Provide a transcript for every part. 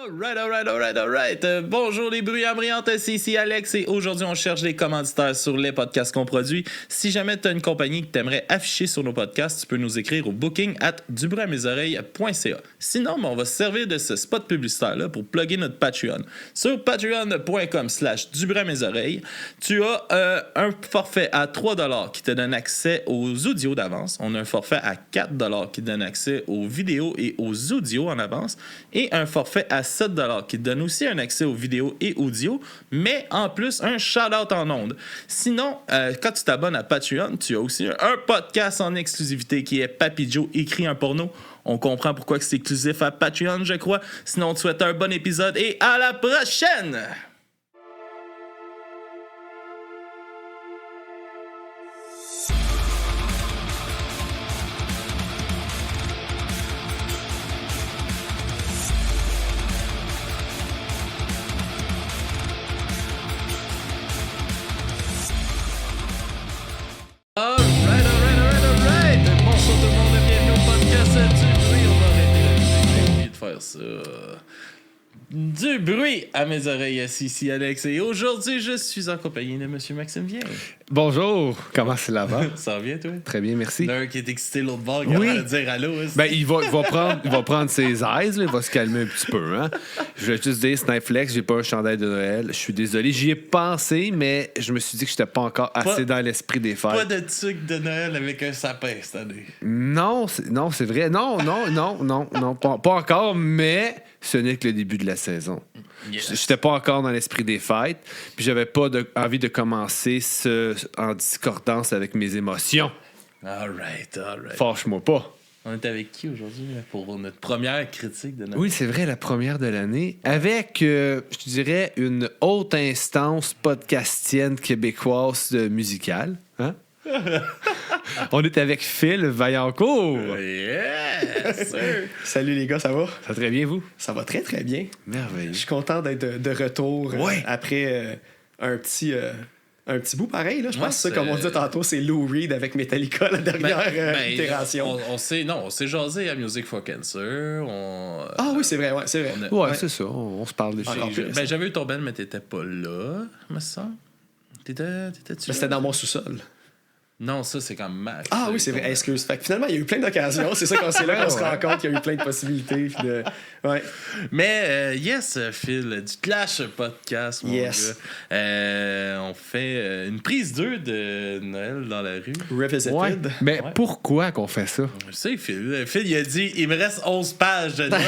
Alright. Bonjour les bruyants brillantes, c'est ici Alex et aujourd'hui on cherche des commanditaires sur les podcasts qu'on produit. Si jamais tu as une compagnie que tu aimerais afficher sur nos podcasts, tu peux nous écrire au booking@dubruitmesoreilles.ca. Sinon, on va se servir de ce spot publicitaire-là pour plugger notre Patreon. Sur patreon.com/dubruitmesoreilles, tu as un forfait à 3$ qui te donne accès aux audios d'avance. On a un forfait à 4$ qui te donne accès aux vidéos et aux audios en avance. Et un forfait à 7$ qui te donne aussi un accès aux vidéos et audio, mais en plus un shout-out en ondes. Sinon, quand tu t'abonnes à Patreon, tu as aussi un podcast en exclusivité qui est Papy Joe écrit un porno. On comprend pourquoi c'est exclusif à Patreon, je crois. Sinon, on te souhaite un bon épisode et à la prochaine! Alright. Bonjour tout le monde, bienvenue au podcast du bruit. On va arrêter de faire ça. Du bruit à mes oreilles, ici Alex. Et aujourd'hui, je suis en compagnie de Monsieur Maxime Vien. Bonjour, comment c'est là-bas? Ça va bien, toi? Très bien, merci. L'un qui est excité, l'autre bord, qui va dire allô. Ben, il va prendre ses aises, là, il va se calmer un petit peu. Hein? Je vais juste dire, Snipeflex, j'ai pas un chandail de Noël. Je suis désolé, j'y ai pensé, mais je me suis dit que j'étais pas encore assez dans l'esprit des fêtes. Pas de truc de Noël avec un sapin cette année. Non, c'est vrai. Non, pas encore, mais ce n'est que le début de la saison. Yes. J'étais pas encore dans l'esprit des fêtes, puis j'avais pas envie de commencer en discordance avec mes émotions. Alright. Fâche-moi pas. On est avec qui aujourd'hui pour notre première critique de Noël? Oui, c'est vrai, la première de l'année. Avec, je te dirais, une haute instance podcastienne québécoise musicale. Hein? On est avec Phil Vaillancourt. Yes, sir. Salut les gars, ça va? Ça va très bien, vous? Ça va très très bien. Merveilleux. Je suis content d'être de retour après un petit bout pareil. Là. Je pense que ça, comme on disait tantôt, c'est Lou Reed avec Metallica, la dernière itération. On s'est jasé à Music for Cancer. Ah oui, c'est vrai, c'est vrai. C'est ça, on se parle des choses. J'avais eu ton band, mais t'étais pas là, me semble. T'étais-tu? C'était dans mon sous-sol. Non, ça, c'est comme Max. Ah oui, c'est vrai. Excuse. Fait que finalement, il y a eu plein d'occasions. C'est ça qu'on s'est là qu'on se rend compte qu'il y a eu plein de possibilités. Ouais. Mais, yes, Phil, du Clash Podcast, mon gars. On fait une prise 2 de Noël dans la rue. Revisited. Ouais. Mais pourquoi qu'on fait ça? Je sais, Phil. Phil, il a dit, il me reste 11 pages de notes.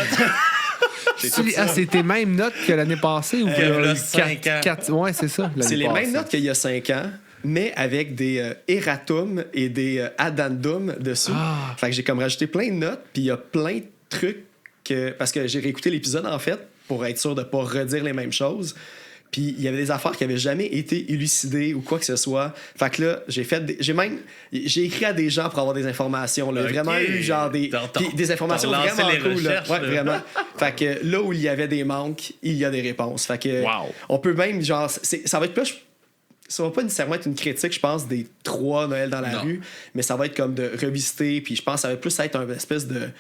C'est tes mêmes notes que l'année passée? Ou il y a 5 ans. Ouais, c'est ça. C'est les mêmes notes qu'il y a 5 ans. Mais avec des erratums et des addendums dessus. Fait que j'ai comme rajouté plein de notes, puis il y a plein de trucs parce que j'ai réécouté l'épisode, en fait, pour être sûr de pas redire les mêmes choses. Puis il y avait des affaires qui avaient jamais été élucidées ou quoi que ce soit. Fait que là, j'ai écrit à des gens pour avoir des informations. Là. Okay. Vraiment eu genre des informations vraiment cool. Là. Ouais, vraiment. Fait que là où il y avait des manques, il y a des réponses. Fait que on peut même, genre, ça va être plus... Ça va pas nécessairement être une critique, je pense, des 3 Noël dans la rue, mais ça va être comme de revisiter, puis je pense que ça va plus être une espèce de...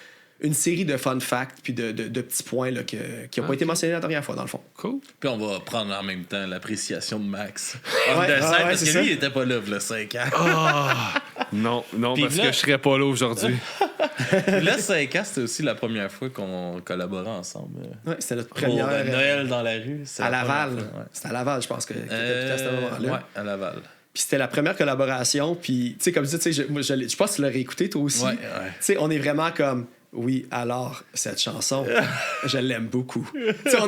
une série de fun facts puis de petits points là, qui n'ont pas été mentionnés la dernière fois, dans le fond. Cool. Puis on va prendre en même temps l'appréciation de Max. Parce que lui, il était pas là, le 5 ans. Non, parce que je serais pas là aujourd'hui. Là, 5 ans, c'était aussi la première fois qu'on collaborait ensemble. Ouais, c'était notre première... Noël dans la rue. À Laval. C'était à Laval, je pense, que t'étais à ce moment-là. Ouais, à Laval. Puis c'était la première collaboration, puis, tu sais, comme je dis, je pense que tu l'as réécouté, toi aussi. Ouais. Tu sais, on est vraiment comme... Oui, alors, cette chanson, je l'aime beaucoup. Tu sais,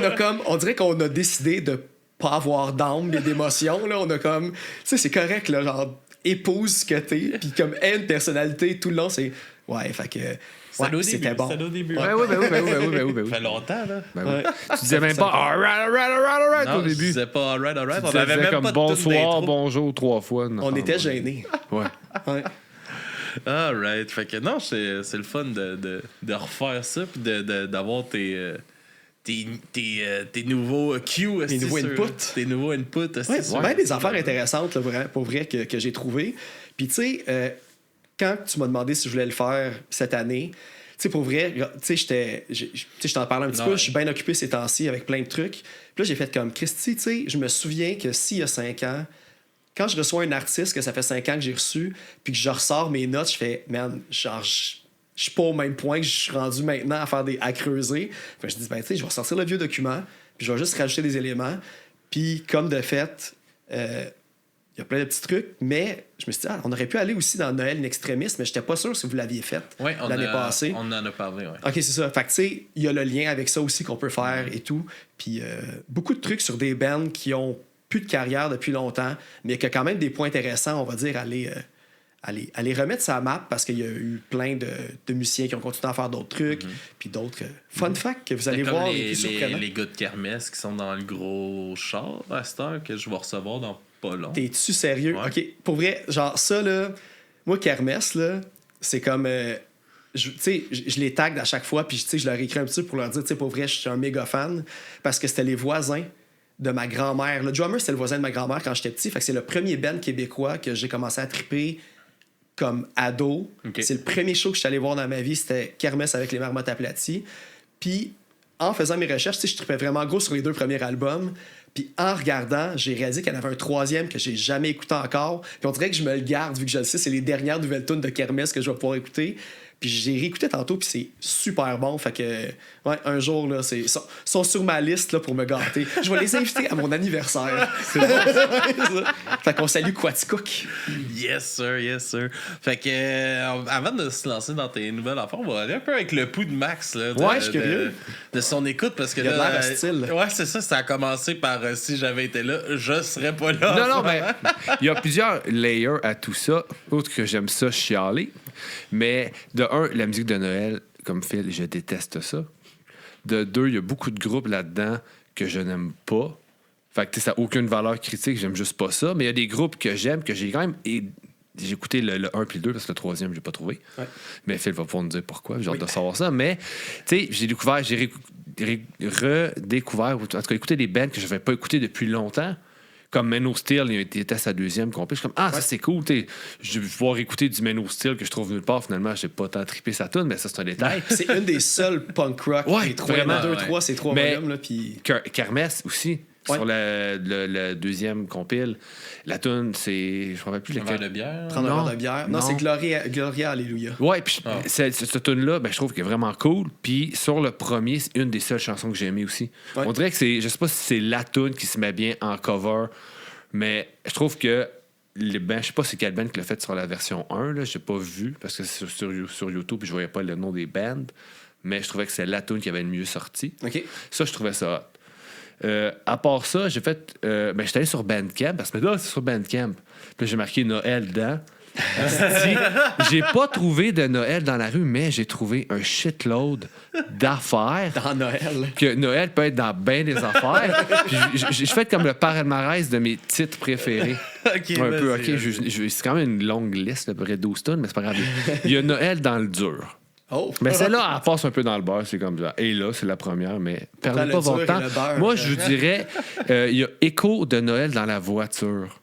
on dirait qu'on a décidé de pas avoir d'âme et d'émotion, là. On a comme... Tu sais, c'est correct, là, genre, épouse ce que t'es, puis comme une personnalité, tout le long, c'est... Ouais, fait que... c'était bon. C'était au début. Oui. Ça fait longtemps, là. Tu disais même pas alright non, au début. Je disais pas alright. On avait même comme pas bonsoir, bonjour 3 fois. On était gênés. Ouais. Alright. Fait que non, c'est le fun de refaire ça puis d'avoir tes nouveaux cues. Tes nouveaux inputs. Tes nouveaux inputs. C'est bien des affaires intéressantes là, pour vrai que j'ai trouvées. Puis tu sais, quand tu m'as demandé si je voulais le faire cette année, sais, pour vrai, tu sais, je t'en parlais un petit peu, je suis bien occupé ces temps-ci avec plein de trucs. Puis là, j'ai fait comme Christy, tu sais, je me souviens que s'il y a 5 ans, quand je reçois un artiste que ça fait 5 ans que j'ai reçu, puis que je ressors mes notes, je fais, man, genre, je suis pas au même point que je suis rendu maintenant à creuser. Fait que je dis, ben, tu sais, je vais ressortir le vieux document, puis je vais juste rajouter des éléments. Puis, comme de fait, il y a plein de petits trucs, mais je me suis dit, on aurait pu aller aussi dans Noël in extremis, mais j'étais pas sûr si vous l'aviez fait l'année passée. On en a parlé, oui. OK, c'est ça. Fait que, tu sais, il y a le lien avec ça aussi qu'on peut faire et tout. Puis, beaucoup de trucs sur des bands qui ont plus de carrière depuis longtemps, mais qui a quand même des points intéressants, on va dire, à les remettre sur la map parce qu'il y a eu plein de musiciens qui ont continué à faire d'autres trucs, puis d'autres fun facts que vous allez comme voir. les gars de Kermesse qui sont dans le gros char à cette heure que je vais recevoir dans pas long. T'es-tu sérieux? Ouais. OK, pour vrai, genre ça, là, moi, Kermesse, là, c'est comme... tu sais, je les tag à chaque fois, puis tu sais, je leur écris un petit peu pour leur dire, tu sais, pour vrai, je suis un méga fan, parce que c'était les voisins de ma grand-mère. Le drummer, c'était le voisin de ma grand-mère quand j'étais petit. Fait que c'est le premier band québécois que j'ai commencé à triper comme ado. Okay. C'est le premier show que je suis allé voir dans ma vie. C'était Kermesse avec les Marmottes aplaties. Puis, en faisant mes recherches, tu sais, je tripais vraiment gros sur les 2 premiers albums. Puis, en regardant, j'ai réalisé qu'il y en avait un 3e que j'ai jamais écouté encore. Puis, on dirait que je me le garde, vu que je le sais, c'est les dernières nouvelles tunes de Kermesse que je vais pouvoir écouter. Puis j'ai réécouté tantôt, puis c'est super bon. Fait que, ouais, un jour, là, sont sur ma liste là, pour me gâter. Je vais les inviter à mon anniversaire. C'est bon. Fait qu'on salue Quaticook. Yes, sir, yes, sir. Fait que, avant de se lancer dans tes nouvelles affaires, on va aller un peu avec le pouls de Max. Là, Ouais, je suis curieux. De son écoute, parce que il a là. de l'air hostile. Ouais, c'est ça. Ça a commencé par si j'avais été là, je serais pas là. Non, mais il y a plusieurs layers à tout ça. Autre que j'aime ça chialer. Mais de un, la musique de Noël, comme Phil, je déteste ça. De deux, il y a beaucoup de groupes là-dedans que je n'aime pas. Fait que ça n'a aucune valeur critique, j'aime juste pas ça. Mais il y a des groupes que j'aime, que j'ai quand même. J'ai écouté le 1 puis le 2 parce que le 3e, j'ai pas trouvé. Ouais. Mais Phil va pouvoir nous dire pourquoi. J'ai hâte de savoir ça. Mais, tu sais, j'ai découvert, j'ai redécouvert, en tout cas, écouté des bands que je n'avais pas écouté depuis longtemps. Comme Men of Steel, il était à sa 2e complet. Je suis comme, ça c'est cool. Je vais pouvoir écouter du Men of Steel que je trouve nulle part. Finalement, j'ai pas tant trippé sa tune, mais ça, c'est un détail. C'est une des seules punk rock. Ouais, vraiment 2-3, c'est 3 volumes. Là, puis... Kermesse aussi. Ouais. Sur le 2e compile. La tune, c'est. Je me rappelle plus lequel. Un verre de bière. Prendre un verre de bière. Non, c'est Gloria Alléluia. Ouais, puis cette tune-là, je trouve qu'elle est vraiment cool. Puis sur le premier, c'est une des seules chansons que j'ai aimées aussi. Ouais. On dirait que c'est. Je sais pas si c'est la tune qui se met bien en cover, mais je trouve que. Je sais pas c'est quel band qui l'a fait sur la version 1, là. J'ai pas vu, parce que c'est sur YouTube, puis je voyais pas le nom des bands. Mais je trouvais que c'est la tune qui avait le mieux sorti. OK. Ça, je trouvais ça hot. À part ça, j'ai fait. J'étais allé sur Bandcamp parce que là, c'est sur Bandcamp. Puis j'ai marqué Noël dedans. J'ai pas trouvé de Noël dans la rue, mais j'ai trouvé un shitload d'affaires. Dans Noël. Que Noël peut être dans bien des affaires. Puis j'ai fait comme le palmarès de mes titres préférés. OK, un peu, OK. C'est quand même une longue liste, à peu près 12 tonnes, mais c'est pas grave. Il y a Noël dans le dur. Oh. Mais celle-là, elle passe un peu dans le beurre, c'est comme ça. Et là, c'est la première, mais perdez pas votre temps. Moi, je vous dirais, il y a écho de Noël dans la voiture.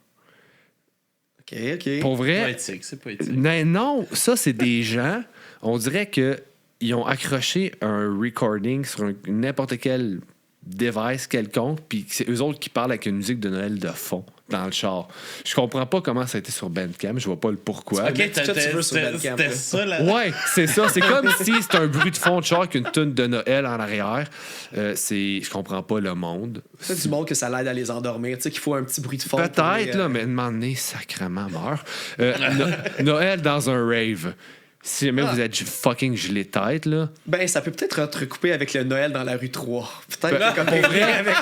OK. Pour vrai. C'est poétique. Non, ça, c'est des gens, on dirait qu'ils ont accroché un recording sur n'importe quel device quelconque, puis c'est eux autres qui parlent avec une musique de Noël de fond dans le char. Je comprends pas comment ça a été sur Bandcamp, je vois pas le pourquoi. OK, c'était ça là. Ouais, c'est ça. C'est comme si c'était un bruit de fond de char avec une toune de Noël en arrière. Je comprends pas le monde. C'est du monde que ça l'aide à les endormir, tu sais qu'il faut un petit bruit de fond. Peut-être, là, mais demander sacrément meurt. Noël dans un rave. Si jamais vous êtes fucking gelé tête, là. Ça peut peut-être être recoupé avec le Noël dans la rue 3. Peut-être comme pour vrai avec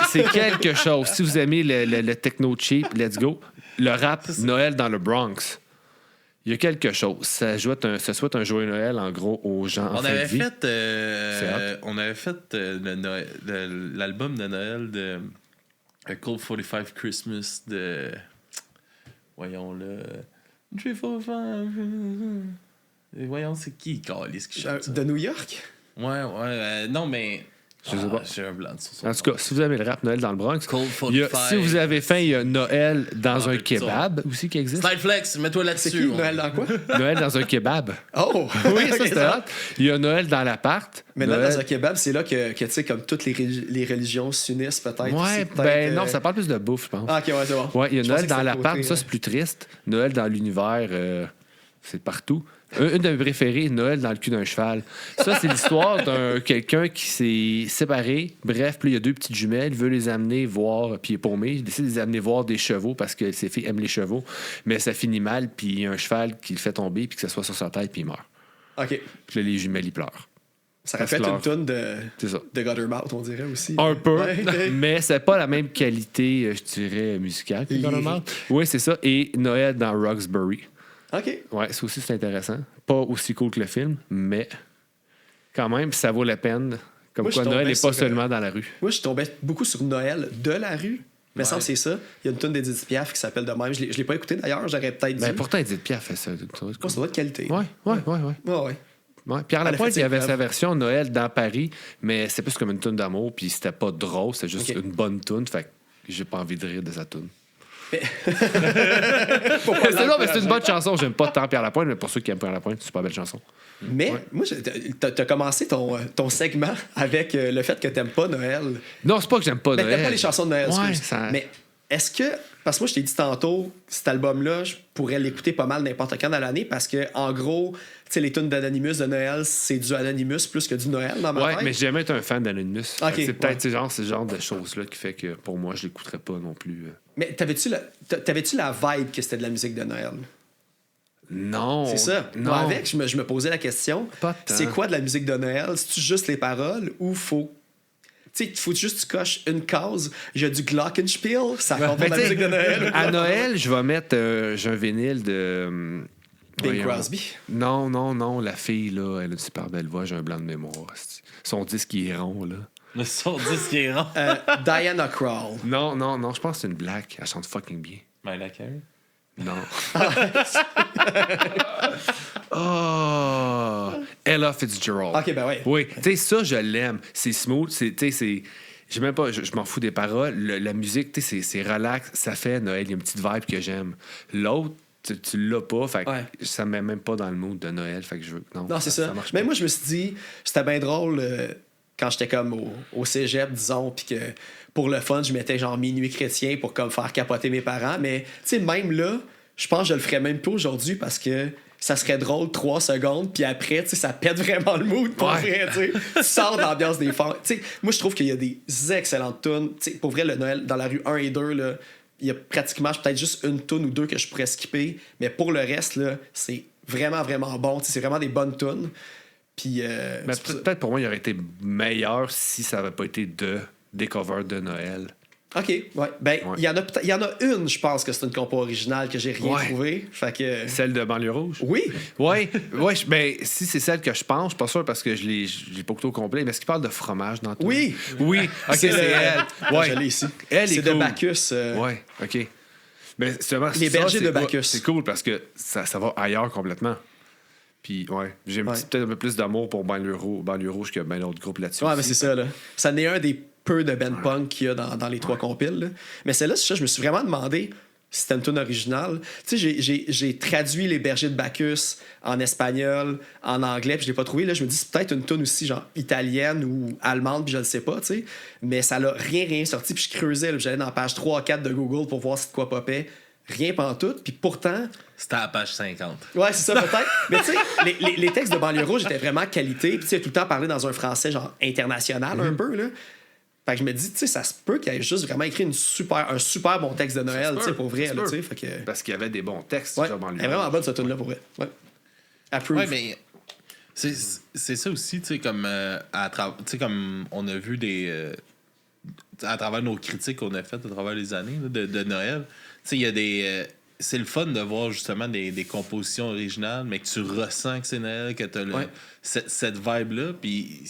c'est quelque chose. Si vous aimez le techno cheap, let's go. Le rap, Noël dans le Bronx. Il y a quelque chose. Ça souhaite un joyeux Noël, en gros, aux gens en fin de vie. On avait fait l'album de Noël de A Cold 45 Christmas de... Voyons-le... 345... Voyons, c'est qui, Carlis, qui chante ça? De New York? Ouais. Non, mais... Je sais pas. J'ai un blanc sur son En tout cas, si vous aimez le rap, Noël dans le Bronx. Cold il y a- 45. si vous avez faim, il y a Noël dans Ah, un mais kebab aussi qui existe. Slideflex, mets-toi C'est là-dessus. qui, Noël dans quoi? Noël dans un kebab. Oh! Oui, ça c'était hot. Il y a Noël dans l'appart. Mais Noël dans un kebab, c'est là que tu sais, comme toutes les religions s'unissent peut-être. Ouais, C'est peut-être, ben non, ça parle plus de bouffe, je pense. Ah, ok, ouais, c'est bon. Ouais, il y a Je Noël pensais que dans c'était l'appart, côté, ça c'est plus triste. Noël dans l'univers, c'est partout. Une de mes préférées, Noël dans le cul d'un cheval. Ça, c'est l'histoire d'un quelqu'un qui s'est séparé. Bref, puis il y a deux petites jumelles, il veut les amener voir, puis il est paumé. Il décide de les amener voir des chevaux parce que ses filles aiment les chevaux. Mais ça finit mal, puis il y a un cheval qui le fait tomber, puis que ça soit sur sa tête, puis il meurt. Ok. Puis là, les jumelles, ils pleurent. Ça reflète une tonne C'est ça. de Guttermouth, on dirait aussi. Un peu, Ouais, ok. mais c'est pas la même qualité, je dirais, musicale que Guttermouth. Oui, c'est ça. Et Noël dans Roxbury. Ok. Ouais, ça aussi, c'est intéressant. Pas aussi cool que le film, mais quand même, ça vaut la peine. Comme Moi, je quoi, suis Noël tombé n'est pas sur, seulement dans la rue. Moi, je tombais beaucoup sur Noël de la rue. Mais ça, c'est ça. Il y a une tonne d'Edith Piaf qui s'appelle de même. Je l'ai pas écouté d'ailleurs, j'aurais peut-être Ben, dû. pourtant, Edith Piaf fait ça. Ça doit être qualité. Ouais. Ouais, ouais. Ouais. Pierre Elle a Lapointe, fait il y avait ses sa preuves. version Noël dans Paris, mais c'était plus comme une toune d'amour, puis c'était pas drôle, c'était juste Ok. une bonne toune, fait que j'ai pas envie de rire de sa toune. Pourquoi Non, mais c'est une bonne chanson. J'aime pas tant Pierre Lapointe, mais pour ceux qui aiment Pierre Lapointe, c'est une super belle chanson. Mais moi, t'as commencé ton segment avec le fait que t'aimes pas Noël. Non, c'est pas que j'aime pas Ben, Noël. t'aimes pas les chansons de Noël, Ouais, excuse. ça- Mais est-ce que... Parce que moi, je t'ai dit tantôt, cet album-là, je pourrais l'écouter pas mal n'importe quand dans l'année parce que, en gros, tu sais, les tunes d'Anonymous de Noël, c'est du Anonymous plus que du Noël dans ma Ouais, tête. mais j'ai jamais été un fan d'Anonymous. Ok, C'est peut-être ouais. ce genre de choses-là qui fait que pour moi, je l'écouterais pas non plus. Mais t'avais-tu la vibe que c'était de la musique de Noël? Non. C'est ça. Non. Moi, avec, je me posais la question, Pas tant. c'est quoi de la musique de Noël? C'est-tu juste les paroles ou faut... Tu sais, faut juste que tu coches une case. J'ai du Glockenspiel, ça compte Ben, pas de la t'sais, musique de Noël. à Noël, je vais mettre j'ai un vinyle de. Bing voyons. Crosby. Non, la fille, là, elle a une super belle voix, j'ai un blanc de mémoire. Son disque, il est rond, là. Le son disque qui est rond. Diana Krall. Non, je pense que c'est une blague. Elle chante fucking bien. Mariah Carey. Non. Oh! Ella Fitzgerald. Ok, ben ouais. Oui, tu sais, ça, je l'aime. C'est smooth, tu sais, c'est. Je même pas, je m'en fous des paroles. La musique, tu sais, c'est relax. Ça fait Noël, il y a une petite vibe que j'aime. L'autre, tu l'as pas, fait que Ouais. ça me met même pas dans le mood de Noël, fait que je veux. Non, c'est ça. marche Mais pas. moi, je me suis dit, c'était bien drôle quand j'étais comme au cégep, disons, puis que pour le fun, je mettais genre minuit chrétien pour comme faire capoter mes parents. Mais, tu sais, même là, je pense que je le ferais même pas aujourd'hui parce que ça serait drôle 3 secondes, puis après, tu sais, ça pète vraiment le mood pour Ouais. vrai, tu sais. Tu sors de l'ambiance des fêtes. Tu sais, moi, je trouve qu'il y a des excellentes tunes. Tu sais, pour vrai, le Noël dans la rue 1 et 2, là, il y a pratiquement peut-être juste une tune ou deux que je pourrais skipper, mais pour le reste, là, c'est vraiment, vraiment bon. Tu sais, c'est vraiment des bonnes tunes. Puis, Mais c'est pour ça- peut-être pour moi, il aurait été meilleur si ça avait pas été des covers de Noël. OK, ouais. Ben, Ouais. il y en a une, je pense que c'est une compo originale que j'ai rien Ouais. trouvé. Fait que... Celle de Banlieue Rouge? Oui! Ouais, ben, si c'est celle que je pense, je suis pas sûr parce que je l'ai pas écouté au complet, mais est-ce qu'il parle de fromage dans tout? Oui! Oui, ok, c'est le- elle. Ah, Ouais. je l'ai ici. Elle C'est est de cool. Bacchus. Ouais, ok. Mais justement, Les ça, bergers c'est- de Bacchus. C'est cool parce que ça va ailleurs complètement. Puis, ouais, j'ai Ouais. peut-être un peu plus d'amour pour Banlieue Rouge que ben d'autres groupes là-dessus. Ouais, mais aussi. c'est ça, là. Ça n'est un des peu de band punk qu'il y a dans les 3 compiles. Là. Mais celle-là, c'est ça, je me suis vraiment demandé si c'était une tune originale. Tu sais, j'ai traduit Les Bergers de Bacchus en espagnol, en anglais, puis je l'ai pas trouvé. Là, je me dis, c'est peut-être une tune aussi, genre italienne ou allemande, puis je le sais pas, tu sais. Mais ça l'a rien sorti, puis je creusais, là, puis j'allais dans la page 3-4 de Google pour voir si de quoi popait. Rien pantoute, puis pourtant... C'était à la page 50. Ouais, c'est ça, peut-être. Mais tu sais, les textes de Banlieue Rouge étaient vraiment qualité. Puis tu sais, tout le temps parlé dans un français genre international un peu, là. Fait que je me dis, tu sais, ça se peut qu'il ait juste vraiment écrit un super bon texte de Noël, tu sais, pour vrai, Ça se là, peut. tu sais. Fait que... Parce qu'il y avait des bons textes, Ouais, genre Banlieue elle est vraiment Rouge. bonne, cette tune-là, pour vrai. Ouais. Approve. Ouais, mais c'est ça aussi, tu sais, comme tu sais, comme on a vu à travers nos critiques qu'on a faites à travers les années là, de Noël, tu sais, il y a des. C'est le fun de voir justement des compositions originales, mais que tu ressens que c'est Noël, que tu as Ouais. cette vibe-là. Puis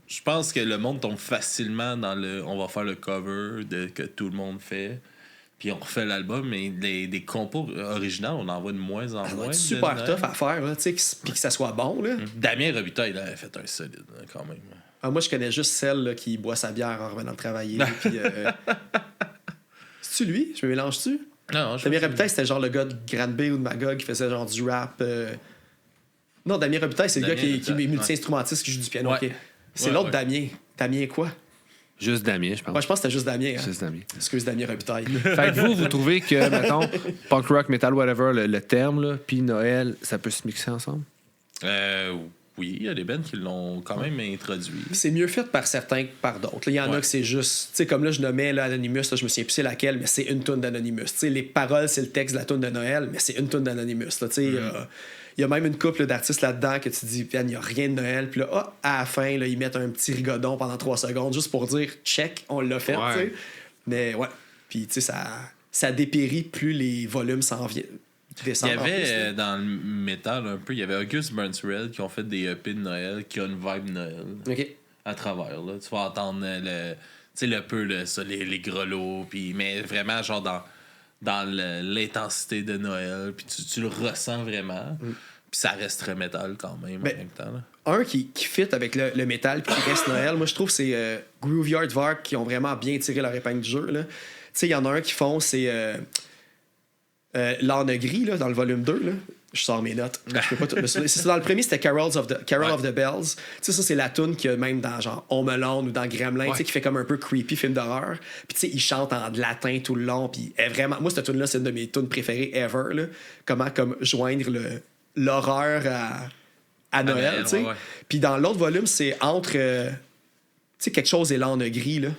je pense que le monde tombe facilement dans le. On va faire le cover que tout le monde fait. Puis on refait l'album, mais des compos originales, on en voit de moins en Ça doit moins. être de super Noël. tough à faire, là, tu sais, puis que ça soit bon, là. Damien Robitaille, il avait fait un solide, là, quand même. moi, je connais juste celle là, qui boit sa bière en revenant de travailler. Puis, c'est-tu lui? Je me mélange-tu? Non, je Damien Robitaille, c'était genre le gars de Granby ou de Magog qui faisait genre du rap. Non, Damien Robitaille, c'est le gars qui est multi-instrumentiste qui joue du piano. Ouais. Ok. C'est Ouais, l'autre ouais. Damien. Damien quoi? Juste Damien, je pense. Ouais, je pense que c'était juste Damien. Hein? Juste Damien. Excuse Damien Robitaille. Fait que vous trouvez que, mettons, punk rock, metal, whatever, le terme, là, puis Noël, ça peut se mixer ensemble? Oui, il y a des bands qui l'ont quand même introduit. C'est mieux fait par certains que par d'autres. Il y en a que c'est juste. Tu sais, comme là, je nommais là, Anonymous, là, je me souviens plus c'est laquelle, mais c'est une toune d'Anonymous. Tu sais, les paroles, c'est le texte de la toune de Noël, mais c'est une toune d'Anonymous. Là, tu sais, il y a même une couple d'artistes là-dedans que tu te dis, il n'y a rien de Noël. Puis là, à la fin, là, ils mettent un petit rigodon pendant 3 secondes juste pour dire, check, on l'a fait. Ouais. Tu sais. Mais ouais. Puis, tu sais, ça dépérit plus les volumes s'en viennent. Il y avait dans le métal un peu, il y avait August Burns Red qui ont fait des EP de Noël qui ont une vibe Noël à travers. Là. Tu vas entendre le peu les grelots, mais vraiment genre dans l'intensité de Noël, puis tu le ressens vraiment. Puis ça reste très métal quand même en même temps. Là. Un qui fit avec le métal puis qui reste Noël, moi je trouve que c'est Grooveyard Vark qui ont vraiment bien tiré leur épingle du jeu. Tu sais, il y en a un qui font, c'est L'Âne Gris là, dans le volume 2. Là. Je sors mes notes. Je peux pas c'est dans le premier, c'était Carol of the Bells. Tu sais, ça, c'est la toune qu'il y a même dans genre Home Alone ou dans Gremlin, tu sais, qui fait comme un peu creepy film d'horreur. Puis tu sais, il chante en latin tout le long. Puis vraiment, moi, cette toune-là, c'est une de mes tounes préférées ever. Là. Comment comme joindre l'horreur à Noël, tu sais. Ouais. Puis dans l'autre volume, c'est entre tu sais, quelque chose et l'Âne Gris, là.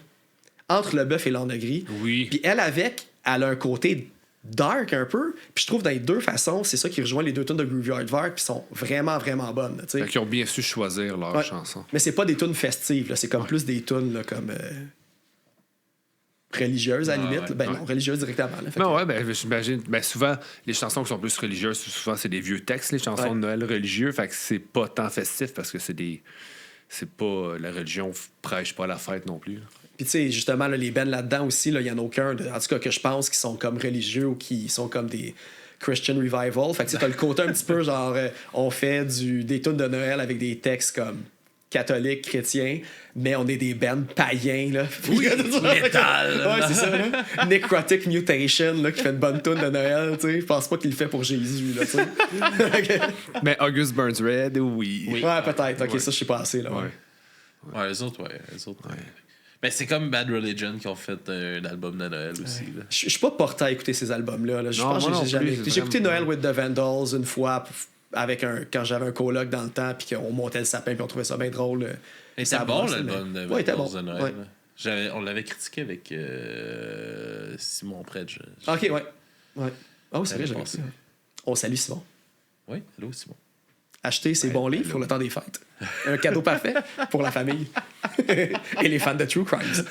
Entre le bœuf et l'Âne Gris. Oui. Puis elle a un côté dark un peu. Puis je trouve dans les deux façons, c'est ça qui rejoint les deux tunes de Grooveyard Vark, puis sont vraiment, vraiment bonnes. Là, Fait qu'ils ont bien su choisir leur ouais. chanson. Mais c'est pas des tunes festives, là. C'est comme plus des tunes là, comme religieuses à la limite. Ouais. Ben non, religieuses directement. Là. Fait Non, ouais, j'imagine. Ben, souvent, les chansons qui sont plus religieuses, souvent, c'est des vieux textes, les chansons de Noël religieux. Fait que c'est pas tant festif parce que c'est pas. La religion prêche pas la fête non plus. Puis tu sais, justement, là, les bands là-dedans aussi, il y en a aucun, en tout cas que je pense, qui sont comme religieux ou qui sont comme des Christian Revival. Fait que tu as le côté un petit peu genre, on fait des tunes de Noël avec des textes comme catholiques, chrétiens, mais on est des bands païens, là. Oui, métal. Ouais, c'est ça, là. Necrotic Mutation, là, qui fait une bonne tune de Noël, tu sais. Je pense pas qu'il le fait pour Jésus, là, tu sais. Mais August Burns Red, oui. Ouais, peut-être. Ok, ça, je sais pas assez, là. Ouais, les autres, ouais. Mais c'est comme Bad Religion qui ont fait un album de Noël aussi. Là. Je suis pas porté à écouter ces albums-là. Là. Je pense que j'ai jamais écouté. J'ai écouté Noël with the Vandals une fois quand j'avais un coloc dans le temps puis qu'on montait le sapin puis on trouvait ça bien drôle. Et c'était bon l'album de Vandals bon. de Noël. Ouais. On l'avait critiqué avec Simon Predge. Ok, ouais. Oh, c'est vrai, j'ai pensé. On salue Simon. Oui, allô Simon. Acheter ces bons livres pour le temps des fêtes. Un cadeau parfait pour la famille. Et les fans de True Crimes.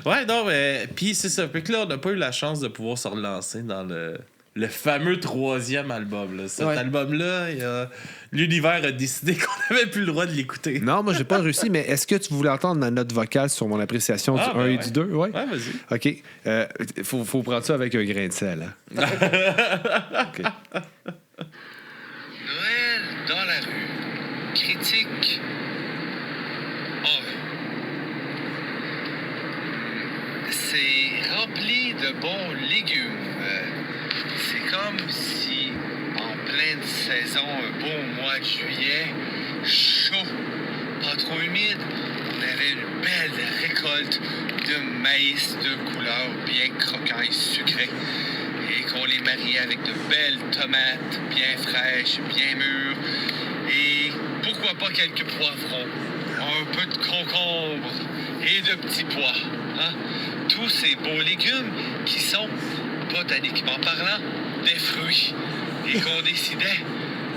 Ouais, non, mais. Puis c'est ça. Puis que là, on n'a pas eu la chance de pouvoir se relancer dans le fameux 3e album. Là. Cet album-là, l'univers a décidé qu'on n'avait plus le droit de l'écouter. Non, moi, j'ai pas réussi, mais est-ce que tu voulais entendre ma note vocale sur mon appréciation du 1 et du 2? Ouais, vas-y. OK. Faut prendre ça avec un grain de sel. Hein? OK. Noël dans la rue. Critique. C'est rempli de bons légumes. C'est comme si, en pleine saison, un beau mois de juillet, chaud, pas trop humide, on avait une belle récolte de maïs de couleur bien croquant et sucré. Et qu'on les mariait avec de belles tomates bien fraîches, bien mûres. Et pourquoi pas quelques poivrons, un peu de concombre et de petits pois. Hein? Tous ces beaux légumes qui sont, botaniquement parlant, des fruits. Et qu'on décidait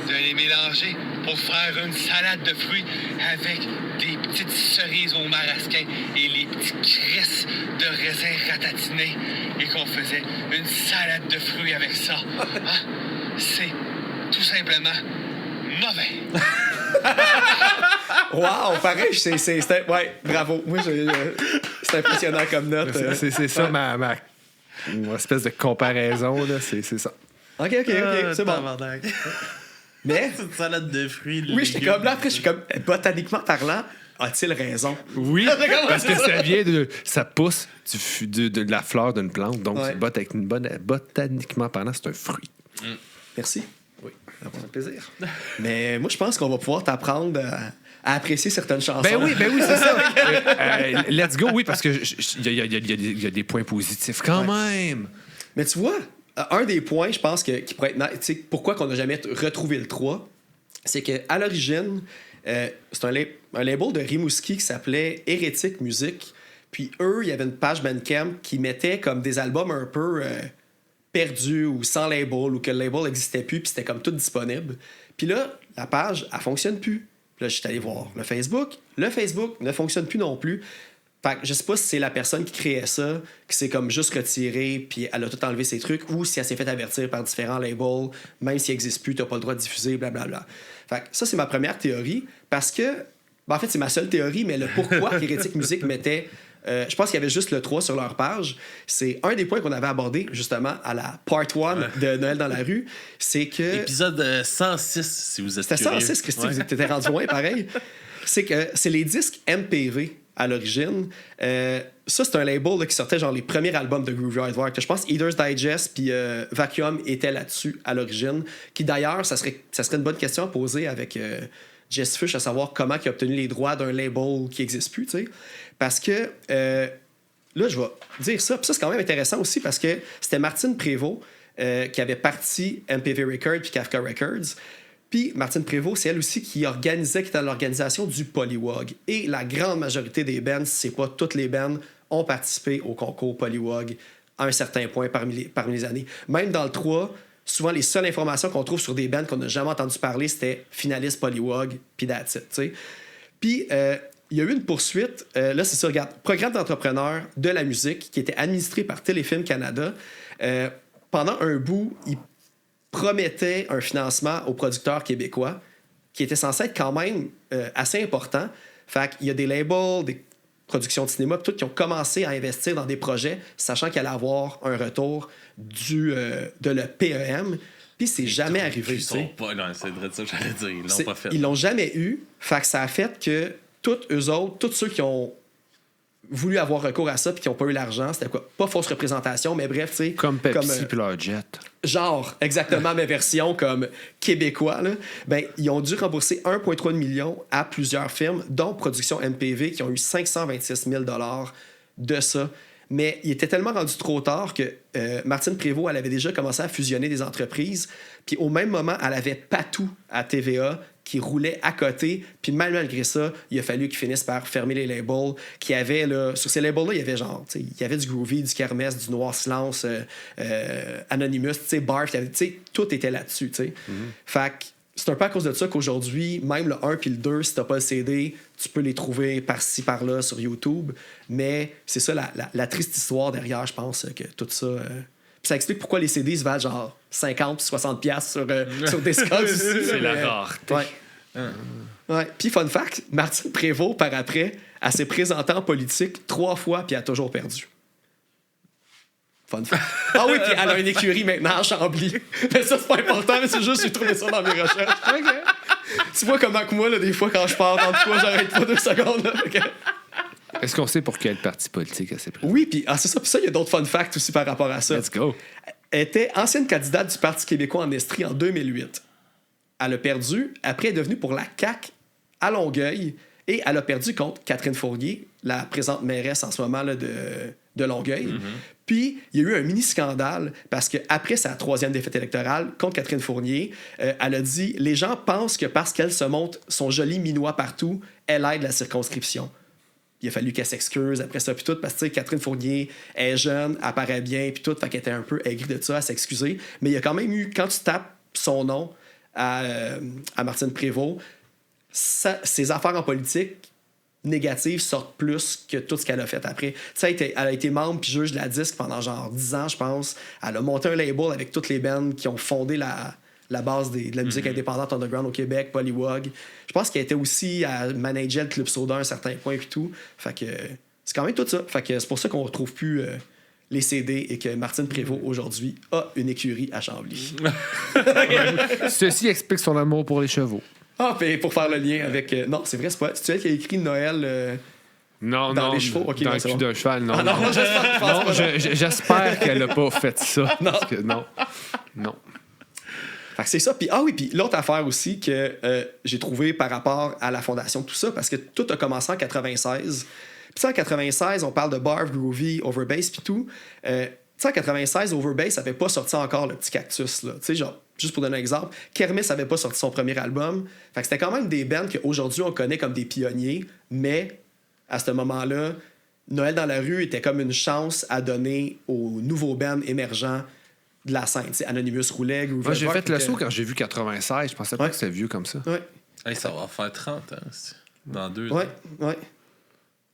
de les mélanger pour faire une salade de fruits avec des petites cerises au marasquin et les petits crisses de raisins ratatinés et qu'on faisait une salade de fruits avec ça. Hein? C'est tout simplement mauvais. Wow, pareil, c'était... Ouais, bravo. Moi, c'est impressionnant comme note. C'est ça ma espèce de comparaison, là. C'est ça. OK, c'est bon. Mais C'est une salade de fruits. oui, j'étais comme là, après, je suis comme, botaniquement parlant, a-t-il raison? Oui, parce que c'est ça vient de. Ça pousse de la fleur d'une plante. Donc, Ouais. botaniquement parlant, c'est un fruit. Merci. Oui, ça fait plaisir. Mais moi, je pense qu'on va pouvoir t'apprendre à apprécier certaines chansons. Ben oui, c'est ça. Let's go, oui, parce que il y a des points positifs quand même. Mais tu vois, un des points, je pense, qui pourrait être... Tu sais, pourquoi qu'on n'a jamais retrouvé le 3, c'est qu'à l'origine, c'est un label de Rimouski qui s'appelait Hérétique Musique. Puis eux, il y avait une page Bandcamp qui mettait comme des albums un peu perdus ou sans label ou que le label n'existait plus, puis c'était comme tout disponible. Puis là, la page, elle fonctionne plus. Puis là, je suis allé voir le Facebook. Le Facebook ne fonctionne plus non plus. Fait que je sais pas si c'est la personne qui créait ça, qui s'est comme juste retirée, puis elle a tout enlevé ses trucs, ou si elle s'est fait avertir par différents labels, même s'ils n'existent plus, t'as pas le droit de diffuser, blablabla. Fait que ça, c'est ma première théorie, parce que, ben, en fait, c'est ma seule théorie, mais le pourquoi Hérétique Musique mettait, je pense qu'il y avait juste le 3 sur leur page, c'est un des points qu'on avait abordé, justement, à la part 1 de Noël dans la rue, c'est que... Épisode 106, si vous êtes C'était curieux. 106, Christy, Ouais. vous étiez rendu loin, pareil. C'est que c'est les disques MPV à l'origine. Ça, c'est un label là, qui sortait genre les premiers albums de Groovy Hardware. Je pense Eater's Digest puis Vacuum étaient là-dessus à l'origine. Qui d'ailleurs, ça serait une bonne question à poser avec Jess Fish, à savoir comment il a obtenu les droits d'un label qui n'existe plus, tu sais. Parce que là, je vais dire ça. Puis ça, c'est quand même intéressant aussi parce que c'était Martine Prévost qui avait parti MPV Records puis Kafka Records. Puis Martine Prévost, c'est elle aussi qui était dans l'organisation du Polywog. Et la grande majorité des bands, si c'est pas toutes les bands, ont participé au concours Polywog à un certain point parmi les années. Même dans le 3, souvent les seules informations qu'on trouve sur des bands qu'on n'a jamais entendu parler, c'était finaliste Polywog, puis that's it, tu sais. Puis il y a eu une poursuite, là c'est ça, regarde, programme d'entrepreneurs de la musique qui était administré par Téléfilm Canada. Pendant un bout, il promettait un financement aux producteurs québécois qui était censé être quand même assez important. Fait qu'il y a des labels, des productions de cinéma, tout qui ont commencé à investir dans des projets, sachant qu'il allait avoir un retour de le PEM. Puis c'est jamais arrivé. Ils sont pas... Non, c'est vrai de ça que j'allais dire. Ils l'ont pas fait. Ils l'ont jamais eu. Fait que ça a fait que tous eux autres, tous ceux qui ont voulu avoir recours à ça puis qui n'ont pas eu l'argent, c'était quoi? Pas fausse représentation, mais bref, tu sais. Comme Pepsi puis leur jet. Genre, exactement, mes versions comme québécois, là, ben, ils ont dû rembourser 1,3 million à plusieurs firmes, dont Production MPV, qui ont eu 526 000 $ de ça. Mais il était tellement rendu trop tard que Martine Prévost, elle avait déjà commencé à fusionner des entreprises. Puis au même moment, elle avait Patou à TVA qui roulait à côté. Puis malgré ça, il a fallu qu'ils finissent par fermer les labels. Qui avaient, là, sur ces labels-là, il y avait genre, il y avait du Groovy, du Kermesse, du Noir Silence, Anonymous, Barf, tout était là-dessus. Fait que c'est un peu à cause de ça qu'aujourd'hui, même le 1 puis le 2, si t'as pas le CD, tu peux les trouver par-ci, par-là sur YouTube. Mais c'est ça la triste histoire derrière, je pense, que tout ça... Puis ça explique pourquoi les CD se valent genre 50 60 piastres sur Discogs aussi. C'est la mais- rareté. Ouais. Ouais. Puis fun fact, Martine Prévost, par après, elle s'est présentée en politique 3 fois puis elle a toujours perdu. Fun fact. Ah oui, puis elle a une écurie maintenant à Chambly. Mais ça, c'est pas important, mais c'est juste que j'ai trouvé ça dans mes recherches. Tu vois comment que moi, là, des fois, quand je parle dans le quoi, j'arrête pas 2 secondes. Là, fait que- Est-ce qu'on sait pour quel parti politique elle s'est prise? Oui, puis c'est ça. Puis ça, il y a d'autres fun facts aussi par rapport à ça. Let's go. Elle était ancienne candidate du Parti québécois en Estrie en 2008. Elle a perdu. Après, elle est devenue pour la CAQ à Longueuil. Et elle a perdu contre Catherine Fournier, la présente mairesse en ce moment là, de Longueuil. Puis, il y a eu un mini-scandale parce qu'après sa 3e défaite électorale contre Catherine Fournier, elle a dit « Les gens pensent que parce qu'elle se montre son joli minois partout, elle aide la circonscription. » Il a fallu qu'elle s'excuse après ça, puis tout, parce que Catherine Fournier est jeune, elle paraît bien, puis tout, fait qu'elle était un peu aigrie de ça, à s'excuser. Mais il y a quand même eu, quand tu tapes son nom à Martine Prévost, ses affaires en politique négatives sortent plus que tout ce qu'elle a fait après. Tu sais, elle a été membre puis juge de la disque pendant genre 10 ans, je pense. Elle a monté un label avec toutes les bands qui ont fondé la base de la musique indépendante underground au Québec, Polywog. Je pense qu'elle était aussi à manager le Club Soda à un certain point et tout. Fait que c'est quand même tout ça. Fait que c'est pour ça qu'on retrouve plus les CD et que Martine Prévost, aujourd'hui, a une écurie à Chambly. Ceci explique son amour pour les chevaux. Ah, puis pour faire le lien avec... non, c'est vrai, c'est pas... C'est elle qui a écrit Noël... Non, Dans non, les chevaux, ok, dans non, le c'est cul bon. d'un cheval, non. Ah non, non. j'espère, Non, j'espère qu'elle n'a pas fait ça. Non. Parce que non. Non. Fait que c'est ça. Puis, puis l'autre affaire aussi que j'ai trouvé par rapport à la fondation, tout ça, parce que tout a commencé en 96. Puis en 96, on parle de Barv, Groovy, Overbass, puis tout. Tu sais, en 96, Overbass avait pas sorti encore le petit cactus, là. Tu sais, genre, juste pour donner un exemple, Kermis avait pas sorti son premier album. Fait que c'était quand même des bands qu'aujourd'hui on connaît comme des pionniers, mais à ce moment-là, Noël dans la rue était comme une chance à donner aux nouveaux bands émergents de la scène. T'sais, Anonymous roulait, Groovy. Moi, j'ai Rock, fait le que- saut quand j'ai vu 96. Je pensais pas Ouais. que c'était vieux comme ça. Ouais, Hey, ça va faire 30 ans. c'est- Dans 2 ouais, ans. ouais.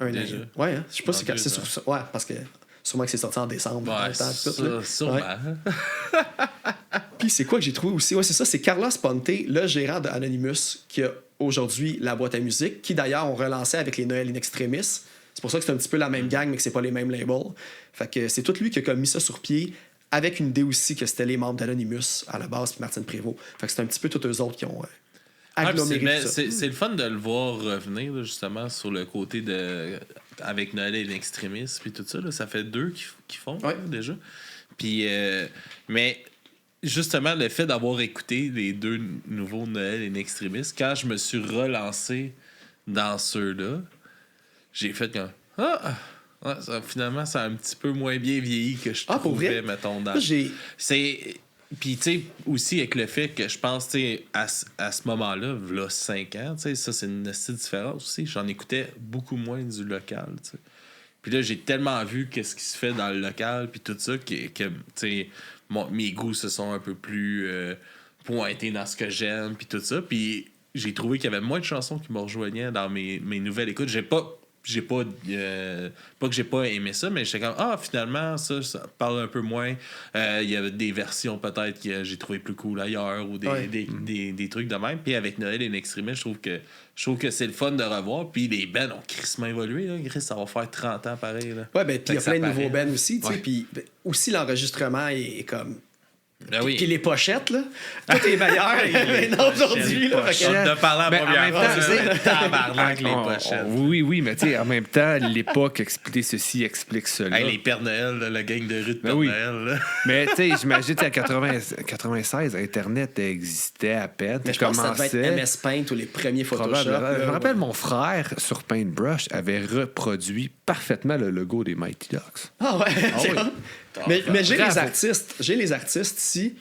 Un Déjà. an. Ouais, hein? Je sais pas si Dans c'est 2 ans. sur ça. Ouais, parce que sûrement que c'est sorti en décembre. en Ouais, même temps, ça, tout, là. sûrement. Ouais. Puis c'est quoi que j'ai trouvé aussi? Ouais, c'est ça, c'est Carlos Ponte, le gérant de Anonymous, qui a aujourd'hui la boîte à musique, qui d'ailleurs ont relancé avec les Noël in Extremis. C'est pour ça que c'est un petit peu la même gang, mais que c'est pas les mêmes labels. Fait que c'est tout lui qui a comme mis ça sur pied, avec une idée aussi que c'était les membres d'Anonymous à la base, puis Martine Prévost. Fait que c'est un petit peu tous eux autres qui ont Ah, puis aggloméré tout ça. c'est le fun de le voir revenir, là, justement, sur le côté de. Avec Noël et l'extrémiste, puis tout ça. Là, ça fait 2 qui font, Ouais. là, déjà. Puis, mais justement, le fait d'avoir écouté les 2 nouveaux Noël et l'extrémiste, quand je me suis relancé dans ceux-là, j'ai fait comme. Ouais, finalement, ça a un petit peu moins bien vieilli que je Ah, pour trouvais, vrai? mettons, dans. Là, j'ai... C'est. Puis, tu sais, aussi avec le fait que je pense, tu sais, à ce moment-là, là, 5 ans, tu sais, ça, c'est une petite différence aussi. J'en écoutais beaucoup moins du local, tu sais. Puis là, j'ai tellement vu qu'est-ce qui se fait dans le local, puis tout ça, que tu sais, mes goûts se sont un peu plus pointés dans ce que j'aime, puis tout ça. Puis j'ai trouvé qu'il y avait moins de chansons qui me rejoignaient dans mes nouvelles écoutes. Pas que j'ai pas aimé ça, mais j'étais comme finalement ça parle un peu moins. Il y avait des versions peut-être que j'ai trouvé plus cool ailleurs ou des trucs de même. Puis avec Noël et l'extrémiste, je trouve que c'est le fun de revoir. Puis les bands ont crissement évolué, là. Chris, ça va faire 30 ans pareil, là. Ouais, ben, puis il y a Fait que plein de ça nouveaux paraît. bands aussi, tu sais. Ouais. Puis aussi, l'enregistrement est comme... Ben oui. Puis les pochettes, là, tout est meilleur maintenant aujourd'hui, là. Fait que- On a parlé en Ben, en première même fois, temps, c'est tabarnak, les pochettes. Oui, mais tu sais, en même temps, l'époque explique ceci, explique cela. Hey, les Pères Noël, là, la gang de rue de Ben Père oui. Noël. Là. Mais tu sais, j'imagine, en 96, Internet existait à peine. Mais je pense que ça devait être MS Paint ou les premiers Photoshop. Probablement. là, Je me rappelle, ouais. mon frère, sur Paintbrush, avait reproduit parfaitement le logo des Mighty Ducks. Ah ouais, c'est oui. bon. Mais j'ai Bravo. les artistes. J'ai les artistes ici.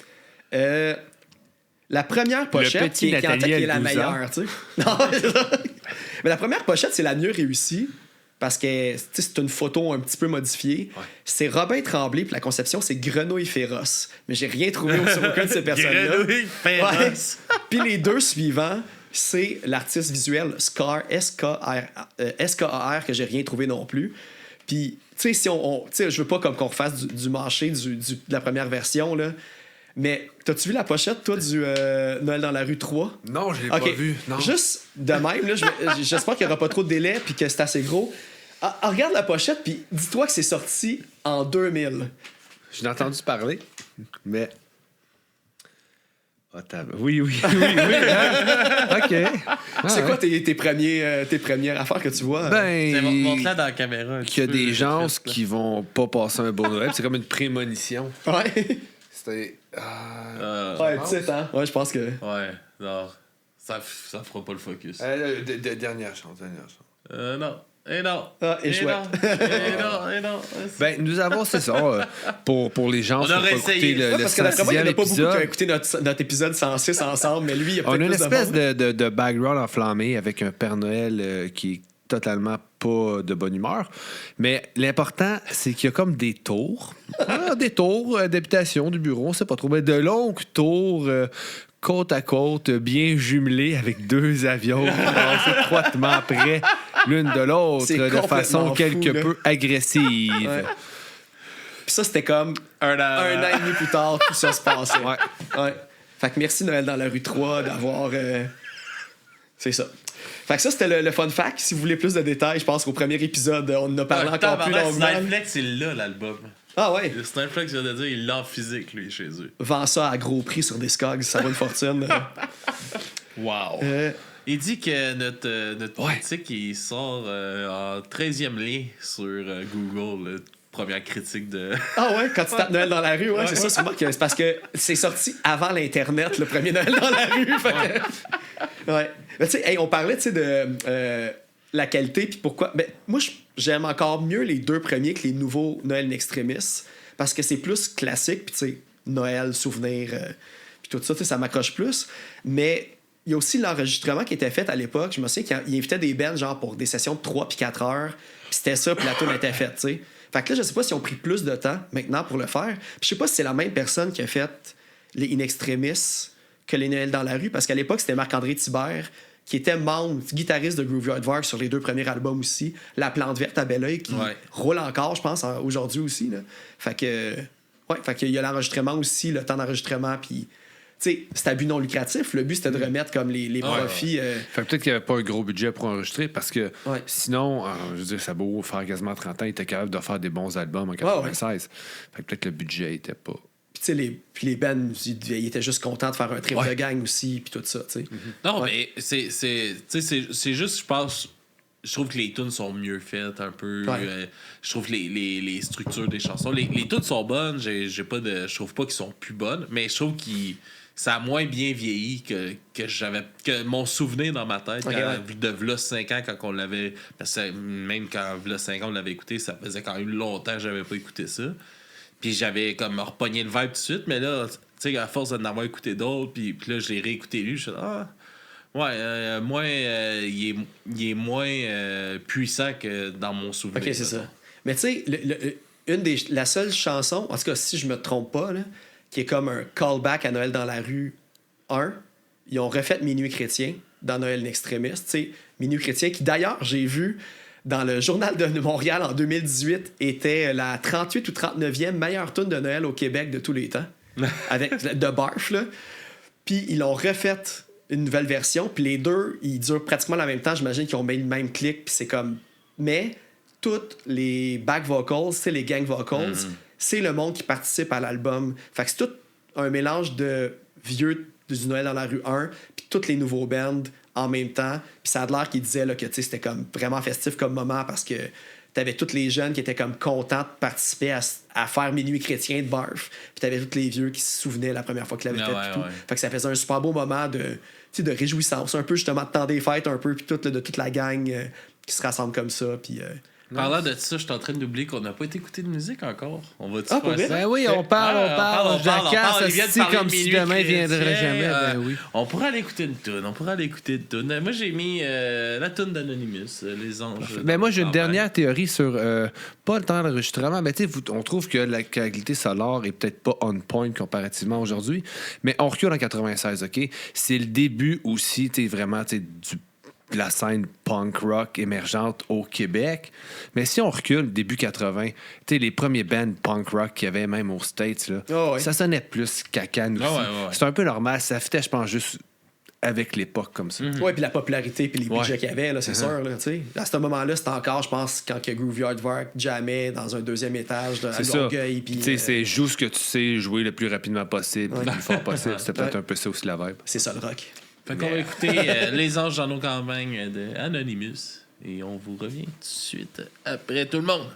La première pochette petit qui est en tête, qui est la Nathaniel 12 ans. meilleure, tu sais. Non, c'est ça. Mais la première pochette, c'est la mieux réussie parce que tu sais, c'est une photo un petit peu modifiée. C'est Robin Tremblay, puis la conception, c'est Grenouille Féroce. Mais j'ai rien trouvé sur aucun de ces personnes-là. Grenouille féroce. Ouais. Puis les 2 suivants, c'est l'artiste visuel Scar, SKAR, que j'ai rien trouvé non plus. Puis, tu sais, si tu sais, je veux pas comme qu'on refasse du marché de la première version, là. Mais, t'as-tu vu la pochette, toi, du Noël dans la rue 3? Non, je l'ai Ok. pas vu. Non. Juste de même, là, j'espère qu'il n'y aura pas trop de délai puis que c'est assez gros. Regarde la pochette, puis dis-toi que c'est sorti en 2000. J'en ai entendu parler, mais... Oui. Hein? OK. C'est quoi tes premières affaires que tu vois? Montre-la dans la caméra. un Qu'il y a petit peu, des le gens fait, là. qui vont pas passer un beau Noël. C'est comme une prémonition. Ouais. C'était... Ouais, tu sais, hein? Ouais, je pense que... Ouais, non. Ça fera pas le focus. Dernière chance. Non. Et non. Ah, et chouette. Et non. Ben, nous avons, c'est ça, pour les gens On qui ont aurait pas essayé. écouté Ouais, le parce que d'après moi, il n'y en 106e a pas beaucoup qui ont épisode. écouté notre épisode 106 ensemble, mais lui, il y a On a peut-être une plus espèce monde. de background enflammé avec un Père Noël qui est totalement pas de bonne humeur. Mais l'important, c'est qu'il y a comme des tours. Des tours d'habitation, du bureau, on sait pas trop. Mais de longues tours côte à côte, bien jumelées avec 2 avions qui passent étroitement près l'une de l'autre C'est de complètement façon fou, quelque là. peu agressive. Ouais. Puis ça, c'était comme Un un an et demi plus tard, tout ça se passait. Ouais. Ouais. Fait que merci Noël dans la rue 3 d'avoir... C'est ça. Fait que ça, c'était le fun fact. Si vous voulez plus de détails, je pense qu'au premier épisode, on en a parlé encore plus longuement. Snipeflex, c'est là, l'album. Ah ouais. Snowflake, je viens de dire, il l'a en physique, lui, chez eux. Vend ça à gros prix sur Discogs, ça vaut une fortune. Wow. Il dit que notre critique, il sort en 13e lien sur Google, première critique de... Ah ouais, quand tu tapes Noël dans la rue, ouais, c'est ça, sûrement que c'est parce que c'est sorti avant l'Internet, le premier Noël dans la rue. Fait que... Ouais. Mais tu sais, hey, on parlait, tu sais, de la qualité, puis pourquoi... Ben, moi, j'aime encore mieux les deux premiers que les nouveaux Noël in Extremis, parce que c'est plus classique, puis tu sais, Noël, souvenir, puis tout ça, tu sais, ça m'accroche plus. Mais il y a aussi l'enregistrement qui était fait à l'époque. Je me souviens qu'il invitait des bands, genre, pour des sessions de 3 puis 4 heures, puis c'était ça, puis la tune était faite, tu sais. Fait que là, je sais pas si on pris plus de temps maintenant pour le faire. Puis je sais pas si c'est la même personne qui a fait les In Extremis que les Noël dans la rue, parce qu'à l'époque, c'était Marc-André Thibert, qui était membre, guitariste de Groovy Aardvark sur les 2 premiers albums aussi. La Plante Verte à Belleuil, qui roule encore, je pense, aujourd'hui aussi. Là. Fait que, ouais, fait qu'il y a l'enregistrement aussi, le temps d'enregistrement, puis... Tu sais, c'était à but non lucratif. Le but, c'était de remettre comme les profits. Fait que peut-être qu'il n'y avait pas un gros budget pour enregistrer parce que sinon, je veux dire, ça a beau faire quasiment 30 ans, il était capable de faire des bons albums en 96. Fait que peut-être que le budget était pas. Puis tu sais, les bands, ils étaient juste contents de faire un trip de gang aussi, puis tout ça, tu sais. Non, mais c'est juste, je pense... Je trouve que les tunes sont mieux faites un peu. Je trouve que les structures des chansons... Les tunes sont bonnes. Je trouve pas qu'ils sont plus bonnes, mais je trouve qu'ils... Ça a moins bien vieilli que mon souvenir dans ma tête de v'là 5 ans quand on l'avait... Parce que même quand v'là 5 ans on l'avait écouté, ça faisait quand même longtemps que j'avais pas écouté ça. Puis j'avais comme repogné le vibe tout de suite, mais là, tu sais, à force d'en avoir écouté d'autres, puis là, je l'ai réécouté lui, je suis il est moins puissant que dans mon souvenir. OK, c'est ça. Mais tu sais, la seule chanson, en tout cas, si je me trompe pas, là, qui est comme un callback à Noël dans la rue 1, ils ont refait Minuit chrétien dans Noël in Extremis. Tu sais, Minuit chrétien, qui d'ailleurs, j'ai vu dans le Journal de Montréal en 2018, était la 38 ou 39e meilleure tune de Noël au Québec de tous les temps, avec de Barf, là. Puis ils l'ont refaite une nouvelle version, puis les deux, ils durent pratiquement en même temps. J'imagine qu'ils ont mis le même clic, puis c'est comme... Mais toutes les back vocals, c'est les gang vocals, c'est le monde qui participe à l'album. Fait que c'est tout un mélange de vieux du Noël dans la rue 1, puis tous les nouveaux bands en même temps. Puis ça a l'air qu'il disait là, que c'était comme vraiment festif comme moment, parce que t'avais tous les jeunes qui étaient comme contents de participer à faire Minuit chrétien de Barf. Puis t'avais tous les vieux qui se souvenaient la première fois qu'ils l'avaient fait. Fait que ça faisait un super beau moment de réjouissance, un peu justement de temps des fêtes, un peu, puis de toute la gang qui se rassemble comme ça. Puis... Parlant de ça, je suis en train d'oublier qu'on n'a pas été écouté de musique encore. On va-tu faire ça? Ben oui, on parle. Jacasse aussi comme si demain viendrait jamais. Ben oui. On pourrait aller écouter une toune. Moi, j'ai mis la toune d'Anonymous, Les Anges. Ben moi, j'ai une dernière théorie sur pas le temps d'enregistrement. Ben, on trouve que la qualité sonore est peut-être pas on point comparativement aujourd'hui, mais on recule en 96, OK? C'est le début aussi, vraiment, de la scène punk rock émergente au Québec. Mais si on recule début 80, les premiers bands punk rock qu'il y avait même aux States, là, ça sonnait plus cacane aussi. C'est un peu normal. Ça fitait, je pense, juste avec l'époque comme ça. Oui, puis la popularité puis les budgets qu'il y avait, là, c'est sûr. Là, à ce moment-là, c'était encore, je pense, quand que Groovy Aardvark jamais dans un deuxième étage de Longueuil. Puis c'est joue ce que tu sais, jouer le plus rapidement possible, le plus fort possible. C'était peut-être un peu ça aussi la vibe. C'est ça le rock. Fait qu'on va écouter Les Anges dans nos campagnes de Anonymous. Et on vous revient tout de suite après tout le monde.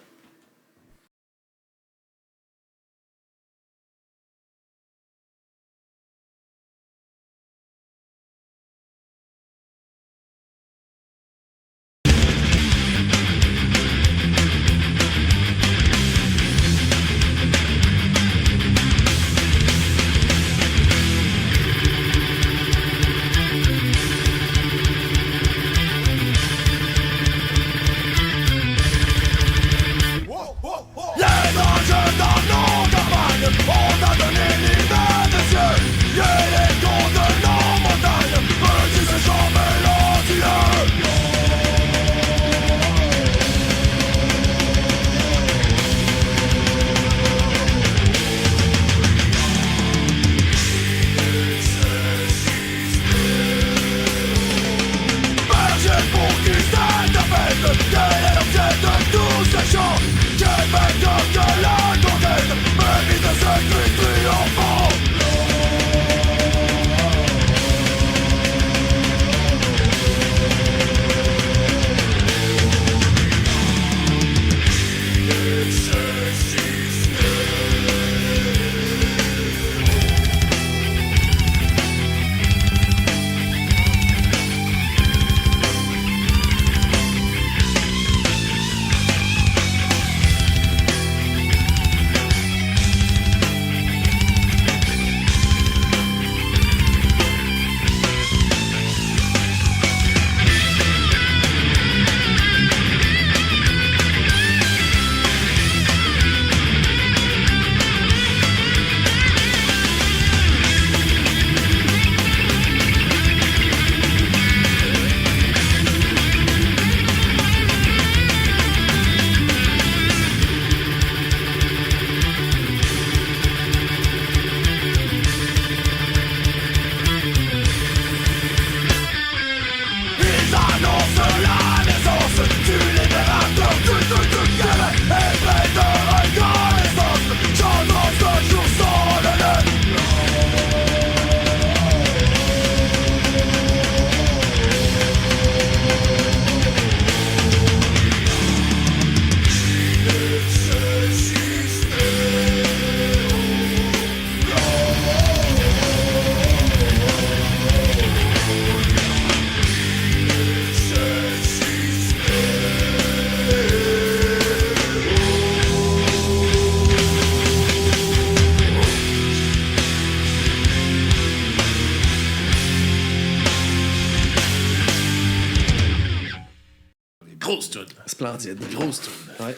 Splendide. Grosse tune. Ouais.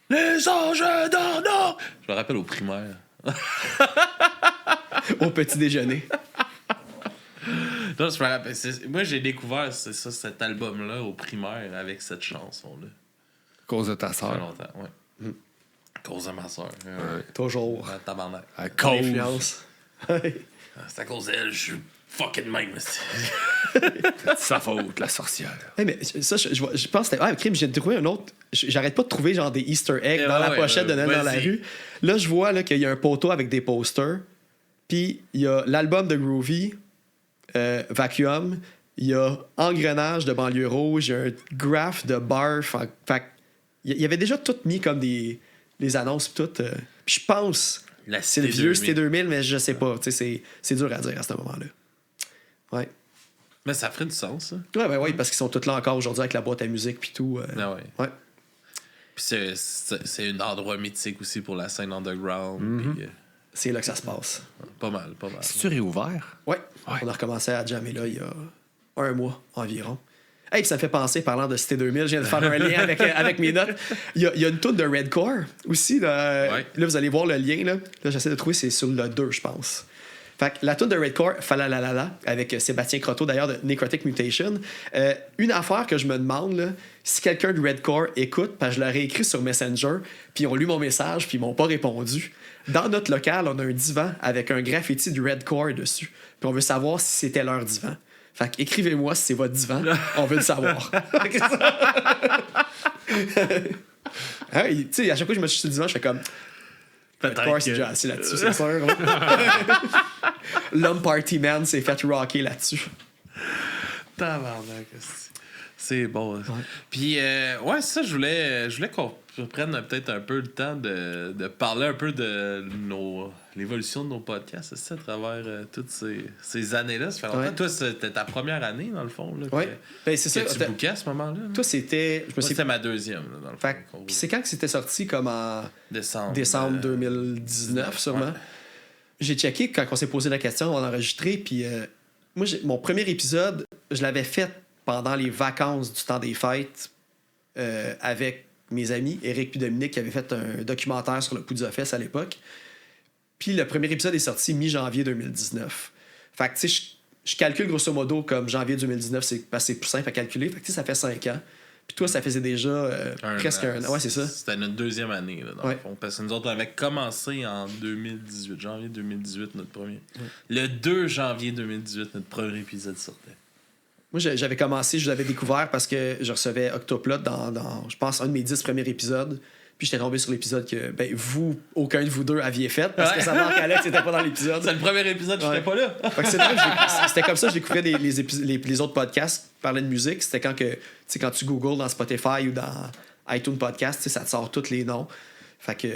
Les anges d'Arnaud! Je me rappelle au primaire. Au petit déjeuner. Non, je me rappelle. Moi, j'ai découvert cet album-là au primaire avec cette chanson-là. À cause de ta Ça fait sœur. longtemps, ouais. À cause de ma soeur. Toujours. Tabarnak. À cause. L'influence. Ouais. C'est à cause d'elle, je suis fucking même. C'est sa faute, la sorcière. Hey, mais ça, je pense que c'était. Ah, crime, j'ai trouvé un autre. J'arrête pas de trouver genre des Easter eggs dans la pochette de Noël dans la vas-y. rue. Là, je vois là, qu'il y a un poteau avec des posters. Puis il y a l'album de Groovy, Vacuum. Il y a Engrenage de Banlieue Rouge. Il y a un graph de Barf. Fait il y avait déjà tout mis comme des annonces. Puis tout. Puis je pense. La C'est le Cité vieux 2000. Cité 2000, mais je sais pas. Tu sais, c'est dur à dire à ce moment-là. Ouais. Mais ça ferait du sens, ça. Ouais, parce qu'ils sont tous là encore aujourd'hui avec la boîte à musique puis tout. Ah ouais. Ouais. Puis c'est un endroit mythique aussi pour la scène underground. Puis, C'est là que ça se passe. pas mal. C'est-tu réouvert? Ouais. On a recommencé à jammer là il y a un mois environ. Hey, puis ça me fait penser, parlant de Cité 2000, je viens de faire un lien avec mes notes. Il y a une toune de Redcore aussi. Là, vous allez voir le lien. Là, j'essaie de trouver, c'est sur le 2, je pense. Fait que la toune de Redcore, Falalalala, avec Sébastien Croteau d'ailleurs de Necrotic Mutation. Une affaire que je me demande, là, si quelqu'un de Redcore écoute, parce que je leur ai écrit sur Messenger, puis ils ont lu mon message, puis ils m'ont pas répondu. Dans notre local, on a un divan avec un graffiti de Redcore dessus. Puis on veut savoir si c'était leur divan. Fait que écrivez-moi si c'est votre divan, on veut le savoir. Tu sais, à chaque fois que je me suis sur le divan, je fais comme. Redcore, c'est déjà assis là-dessus, c'est sûr. L'homme Party Man s'est fait rocker là-dessus. Tabarnak. C'est bon. Puis, ouais, ça, je voulais qu'on prenne peut-être un peu le temps de parler un peu de l'évolution de nos podcasts, c'est ça, à travers toutes ces années-là. Ça fait longtemps. Ouais. Toi, c'était ta première année, dans le fond. Là, Ouais. Ben, c'est ça. que tu bouquais à ce moment-là. Toi, c'était. Moi, c'était ma deuxième, là, dans le Fait fond. puis c'est quand que c'était sorti, comme en Décembre 2019, sûrement. Ouais. J'ai checké quand on s'est posé la question, on a enregistré, puis moi, mon premier épisode, je l'avais fait pendant les vacances du temps des fêtes avec mes amis, Eric et Dominique, qui avaient fait un documentaire sur le Poudza Fest à l'époque. Puis le premier épisode est sorti mi-janvier 2019. Fait que, tu sais, je calcule grosso modo comme janvier 2019, c'est plus simple à calculer. Fait que, tu sais, ça fait 5 ans. Puis toi, ça faisait déjà presque un an. Ouais, c'est ça. C'était notre deuxième année, là, dans le fond. Parce que nous autres, on avait commencé en 2018, janvier 2018, notre premier. Ouais. Le 2 janvier 2018, notre premier épisode sortait. Moi, j'avais commencé, je l'avais découvert parce que je recevais Octoplot dans je pense, un de mes 10 premiers épisodes. Puis j'étais tombé sur l'épisode que aucun de vous deux aviez fait parce que ça manque Alex n'était pas dans l'épisode. C'est le premier épisode, j'étais pas là. Fait que c'était comme ça que je découvrais les autres podcasts qui parlaient de musique. C'était quand tu googles dans Spotify ou dans iTunes Podcast, ça te sort tous les noms. Fait que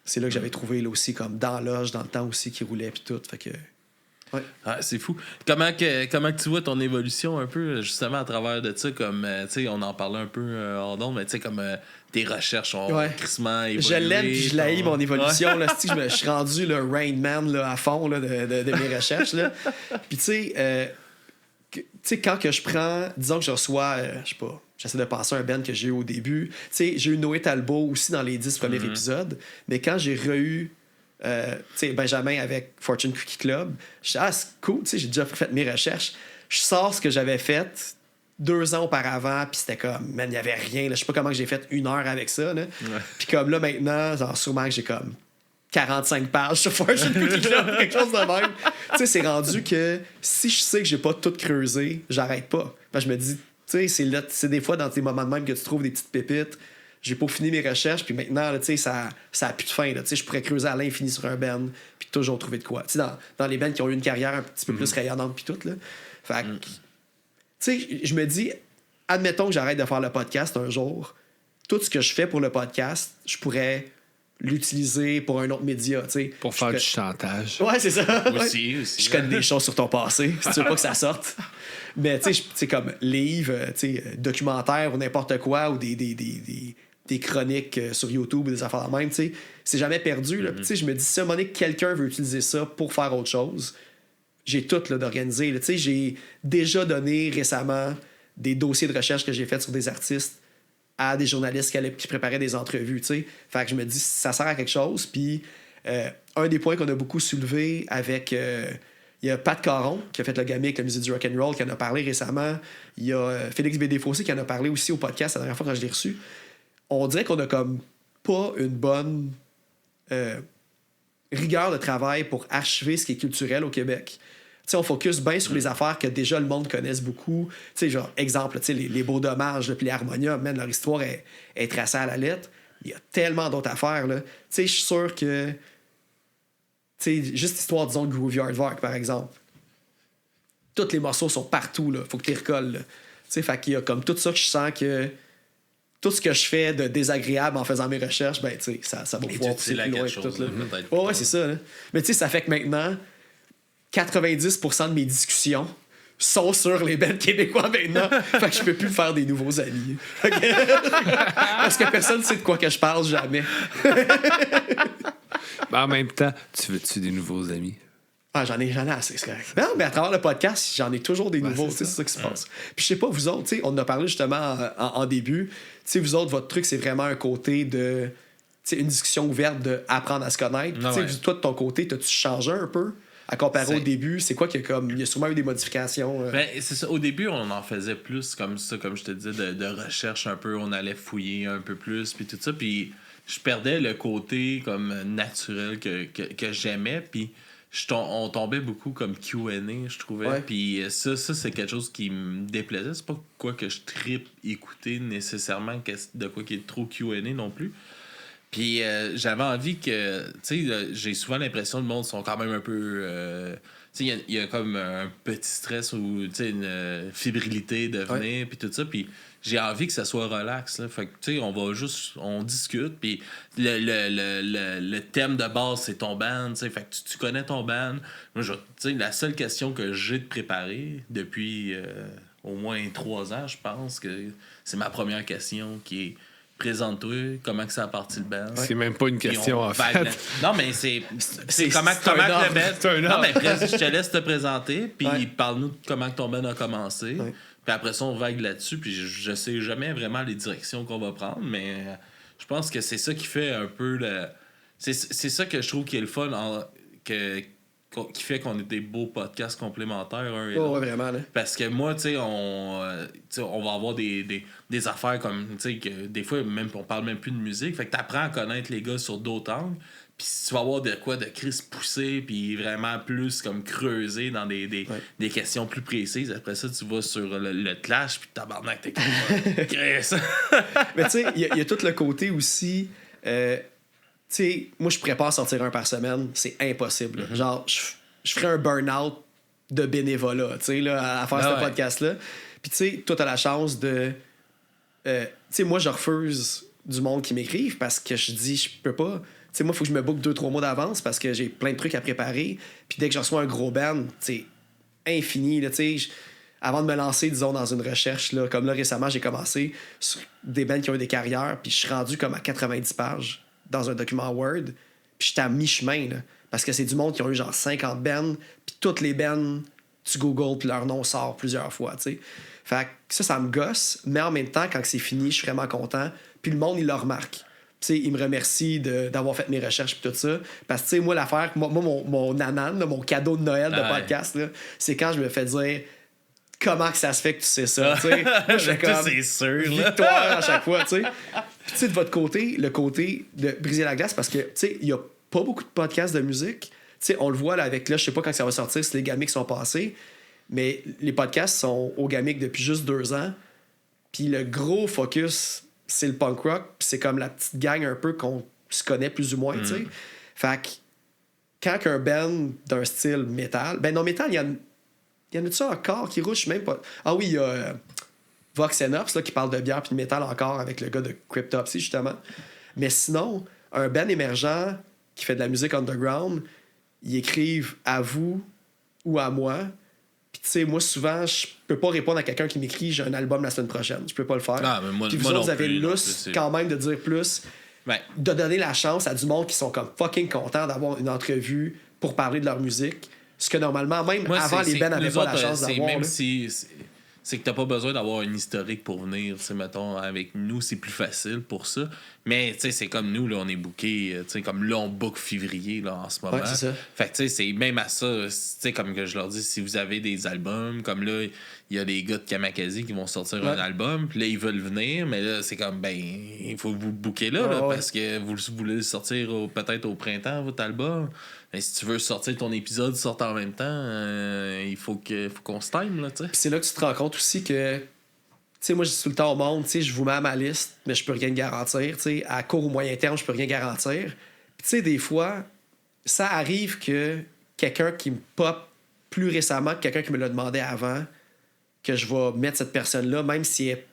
c'est là que j'avais trouvé là aussi comme dans l'âge, dans le temps aussi qui roulait puis tout. Fait que ouais. Ah, c'est fou. Comment que tu vois ton évolution un peu, justement, à travers de ça, comme, tu sais, on en parlait un peu hors d'onde, mais tu sais, comme tes recherches ont crissement évolué. Je l'aime puis je l'haïs, mon évolution. Là, je suis rendu le Rain Man là, à fond là, de mes recherches. Là. Puis tu sais, quand que je prends, disons que je reçois, je sais pas, j'essaie de penser à un band que j'ai eu au début. Tu sais, j'ai eu Noé Talbot aussi dans les 10 premiers épisodes, mais quand j'ai re-eu Benjamin avec Fortune Cookie Club, je dis, c'est cool, j'ai déjà fait mes recherches. Je sors ce que j'avais fait 2 ans auparavant, puis c'était comme, man, il n'y avait rien. Là. Je sais pas comment j'ai fait 1 heure avec ça. Puis comme là, maintenant, genre, sûrement que j'ai comme 45 pages sur Fortune Cookie Club, quelque chose de même. Tu sais, c'est rendu que si je sais que j'ai pas tout creusé, j'arrête pas. Je me dis, tu sais, c'est des fois dans tes moments de même que tu trouves des petites pépites. J'ai peaufiné mes recherches, puis maintenant, là, ça a plus de fin. Là, je pourrais creuser à l'infini sur un band, puis toujours trouver de quoi. Dans les bands qui ont eu une carrière un petit peu plus rayonnante, puis tout. Là. Fait que, tu sais, je me dis, admettons que j'arrête de faire le podcast un jour, tout ce que je fais pour le podcast, je pourrais l'utiliser pour un autre média. Pour faire du chantage. Ouais, c'est ça. Aussi. Je connais des choses sur ton passé, si tu veux pas que ça sorte. Mais tu sais, comme livres, documentaires ou n'importe quoi, ou des chroniques sur YouTube ou des affaires de même, tu sais, c'est jamais perdu. Là. Je me dis, si à un moment donné, quelqu'un veut utiliser ça pour faire autre chose, j'ai tout là, d'organiser. Tu sais, j'ai déjà donné récemment des dossiers de recherche que j'ai faits sur des artistes à des journalistes qui préparaient des entrevues, tu sais. Fait que je me dis, ça sert à quelque chose. Puis un des points qu'on a beaucoup soulevé avec... il y a Pat Caron qui a fait le gamique avec la musique du rock'n'roll qui en a parlé récemment. Il y a Félix Bédé-Fossé qui en a parlé aussi au podcast la dernière fois quand je l'ai reçu. On dirait qu'on a comme pas une bonne rigueur de travail pour archiver ce qui est culturel au Québec. T'sais, on focus bien sur les affaires que déjà le monde connaisse beaucoup. T'sais, genre, exemple, les Beaux Dommages, puis les Harmonia, même leur histoire est tracée à la lettre. Il y a tellement d'autres affaires. Je suis sûr que... juste l'histoire, disons, de Groovy Aardvark, par exemple. Tous les morceaux sont partout. Là. Faut que tu les recolles. Fait qu'il y a comme tout ça que je sens que... Tout ce que je fais de désagréable en faisant mes recherches, ben, ça va pouvoir pousser plus loin. Ouais, c'est ça. Là. Mais ça fait que maintenant... 90% de mes discussions sont sur les bands québécois maintenant. Fait que je peux plus faire des nouveaux amis. Parce que personne ne sait de quoi que je parle jamais. Ben, en même temps, tu veux-tu des nouveaux amis? Ah, j'en ai assez, c'est correct. Non, mais à travers le podcast, j'en ai toujours des nouveaux. C'est ça qui se passe. Puis je sais pas, vous autres, on en a parlé justement en début. Vous autres, votre truc, c'est vraiment un côté de... une discussion ouverte d'apprendre à se connaître. Toi, de ton côté, t'as-tu changé un peu? À comparer au début, c'est quoi qu'il y a comme... Il y a sûrement eu des modifications. Ben, c'est ça. Au début, on en faisait plus comme ça, comme je te disais, de recherche un peu. On allait fouiller un peu plus, puis tout ça. Puis je perdais le côté comme naturel que j'aimais. Puis on tombait beaucoup comme Q&A, je trouvais. Ouais. Puis ça, c'est quelque chose qui me déplaisait. C'est pas quoi que je trippe écouter nécessairement de quoi qui est trop Q&A non plus. Puis j'avais envie que... Tu sais, j'ai souvent l'impression que le monde sont quand même un peu... tu sais, il y a comme un petit stress ou une fébrilité de venir, puis tout ça. Puis j'ai envie que ça soit relax. Là. Fait que, tu sais, on discute. Puis le thème de base, c'est ton band. Fait que tu connais ton band. Moi, tu sais, la seule question que j'ai de préparer depuis au moins 3 ans, je pense, que c'est ma première question qui est... Présente-toi, comment que ça a parti le band. C'est même pas une question, en fait. Non, mais c'est comment le band... C'est un non, mais je te laisse te présenter, puis parle-nous de comment que ton band a commencé. Ouais. Puis après ça, on vague là-dessus, puis je sais jamais vraiment les directions qu'on va prendre, mais je pense que c'est ça qui fait un peu le... C'est ça que je trouve qui est le fun, qui fait qu'on est des beaux podcasts complémentaires un et l'autre. Ouais, vraiment, là. Parce que moi, tu sais, on va avoir des affaires comme, tu sais, que des fois, même on parle même plus de musique. Fait que t'apprends à connaître les gars sur d'autres angles. Puis tu vas avoir de quoi de Chris poussé, puis vraiment plus comme creuser dans des questions plus précises. Après ça, tu vas sur le clash, puis tabarnak, t'es comme Chris. Mais tu sais, il y a tout le côté aussi... tu sais, moi, je prépare sortir un par semaine. C'est impossible. Mm-hmm. Genre, je ferais un burn-out de bénévolat, tu sais, là, à faire ce podcast-là. Puis, tu sais, toi, t'as la chance de... tu sais, moi, je refuse du monde qui m'écrivent parce que je dis, je peux pas... Tu sais, moi, il faut que je me book 2-3 mois d'avance parce que j'ai plein de trucs à préparer. Puis dès que je reçois un gros band, tu sais, infini, là, tu sais... Avant de me lancer, disons, dans une recherche, là, comme là, récemment, j'ai commencé sur des bands qui ont eu des carrières, puis je suis rendu comme à 90 pages dans un document Word, puis j'étais à mi-chemin, là, parce que c'est du monde qui ont eu genre 50 bands, puis toutes les bands, tu googles, puis leur nom sort plusieurs fois, tu sais. Fait que ça me gosse, mais en même temps, quand c'est fini, je suis vraiment content, puis le monde, il le remarque. Tu sais, il me remercie d'avoir fait mes recherches puis tout ça, parce que, tu sais, moi, l'affaire, mon nanan, là, mon cadeau de Noël de podcast, là, c'est quand je me fais dire comment que ça se fait que tu sais ça, tu sais. C'est sûr, là. Victoire à chaque fois, tu sais. Puis, tu sais, de votre côté, le côté de briser la glace, parce que, tu sais, il y a pas beaucoup de podcasts de musique. Tu sais, on le voit là avec, là, je sais pas quand ça va sortir, si les gamiques sont passés, mais les podcasts sont au gamique depuis juste 2 ans. Puis le gros focus, c'est le punk rock, puis c'est comme la petite gang un peu qu'on se connaît plus ou moins, tu sais. Fait que quand un band d'un style métal, ben non, métal, il y en a-tu encore qui rouche même pas? Ah oui, il y a Vox Enops là, qui parle de bière puis de métal encore avec le gars de Cryptopsy, justement. Mais sinon, un band émergent qui fait de la musique underground, ils écrivent à vous ou à moi. Puis tu sais, moi, souvent, je peux pas répondre à quelqu'un qui m'écrit « j'ai un album la semaine prochaine ». Je peux pas le faire. Ah, mais moi, puis vous autres, avez le lousse quand même de dire plus, de donner la chance à du monde qui sont comme fucking contents d'avoir une entrevue pour parler de leur musique. Ce que normalement, même avant, les bands n'avaient pas la chance d'avoir. Même si c'est que t'as pas besoin d'avoir un historique pour venir. Tu sais, mettons, avec nous, c'est plus facile pour ça. Mais, tu sais, c'est comme nous, là, on est bookés. Tu sais, comme là, on book février, là, en ce moment. Ouais, c'est ça. Fait que, tu sais, c'est même à ça, tu sais, comme que je leur dis, si vous avez des albums, comme là, il y a des gars de Kamakazi qui vont sortir un album, puis là, ils veulent venir, mais là, c'est comme, ben, il faut vous booker là, parce que vous voulez sortir peut-être au printemps, votre album. Mais si tu veux sortir ton épisode, sortir en même temps, il faut qu'on se time, là, tu sais. Puis c'est là que tu te rends compte aussi que, tu sais, moi, je dis tout le temps au monde, tu sais, je vous mets à ma liste, mais je peux rien garantir, tu sais. À court ou moyen terme, je peux rien garantir. Puis, tu sais, des fois, ça arrive que quelqu'un qui me pop plus récemment que quelqu'un qui me l'a demandé avant, que je vais mettre cette personne-là, même si elle est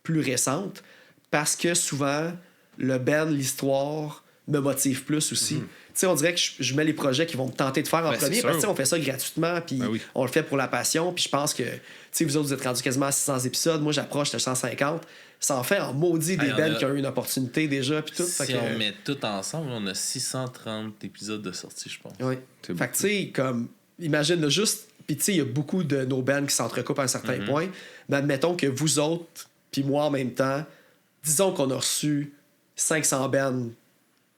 plus récente, parce que souvent, le band, l'histoire me motive plus aussi. Tu sais, on dirait que je mets les projets qui vont me tenter de faire en premier, parce que on fait ça gratuitement, puis on le fait pour la passion, puis je pense que, tu sais, vous autres, vous êtes rendus quasiment à 600 épisodes, moi, j'approche de 150. Ça en fait en maudit des bands qui ont eu une opportunité déjà, puis tout. Si on met tout ensemble, on a 630 épisodes de sortie, je pense. Oui. Fait que, tu sais, comme, imagine là, juste, puis tu sais, il y a beaucoup de nos bands qui s'entrecoupent à un certain point, mais admettons que vous autres, puis moi en même temps, disons qu'on a reçu 500 bands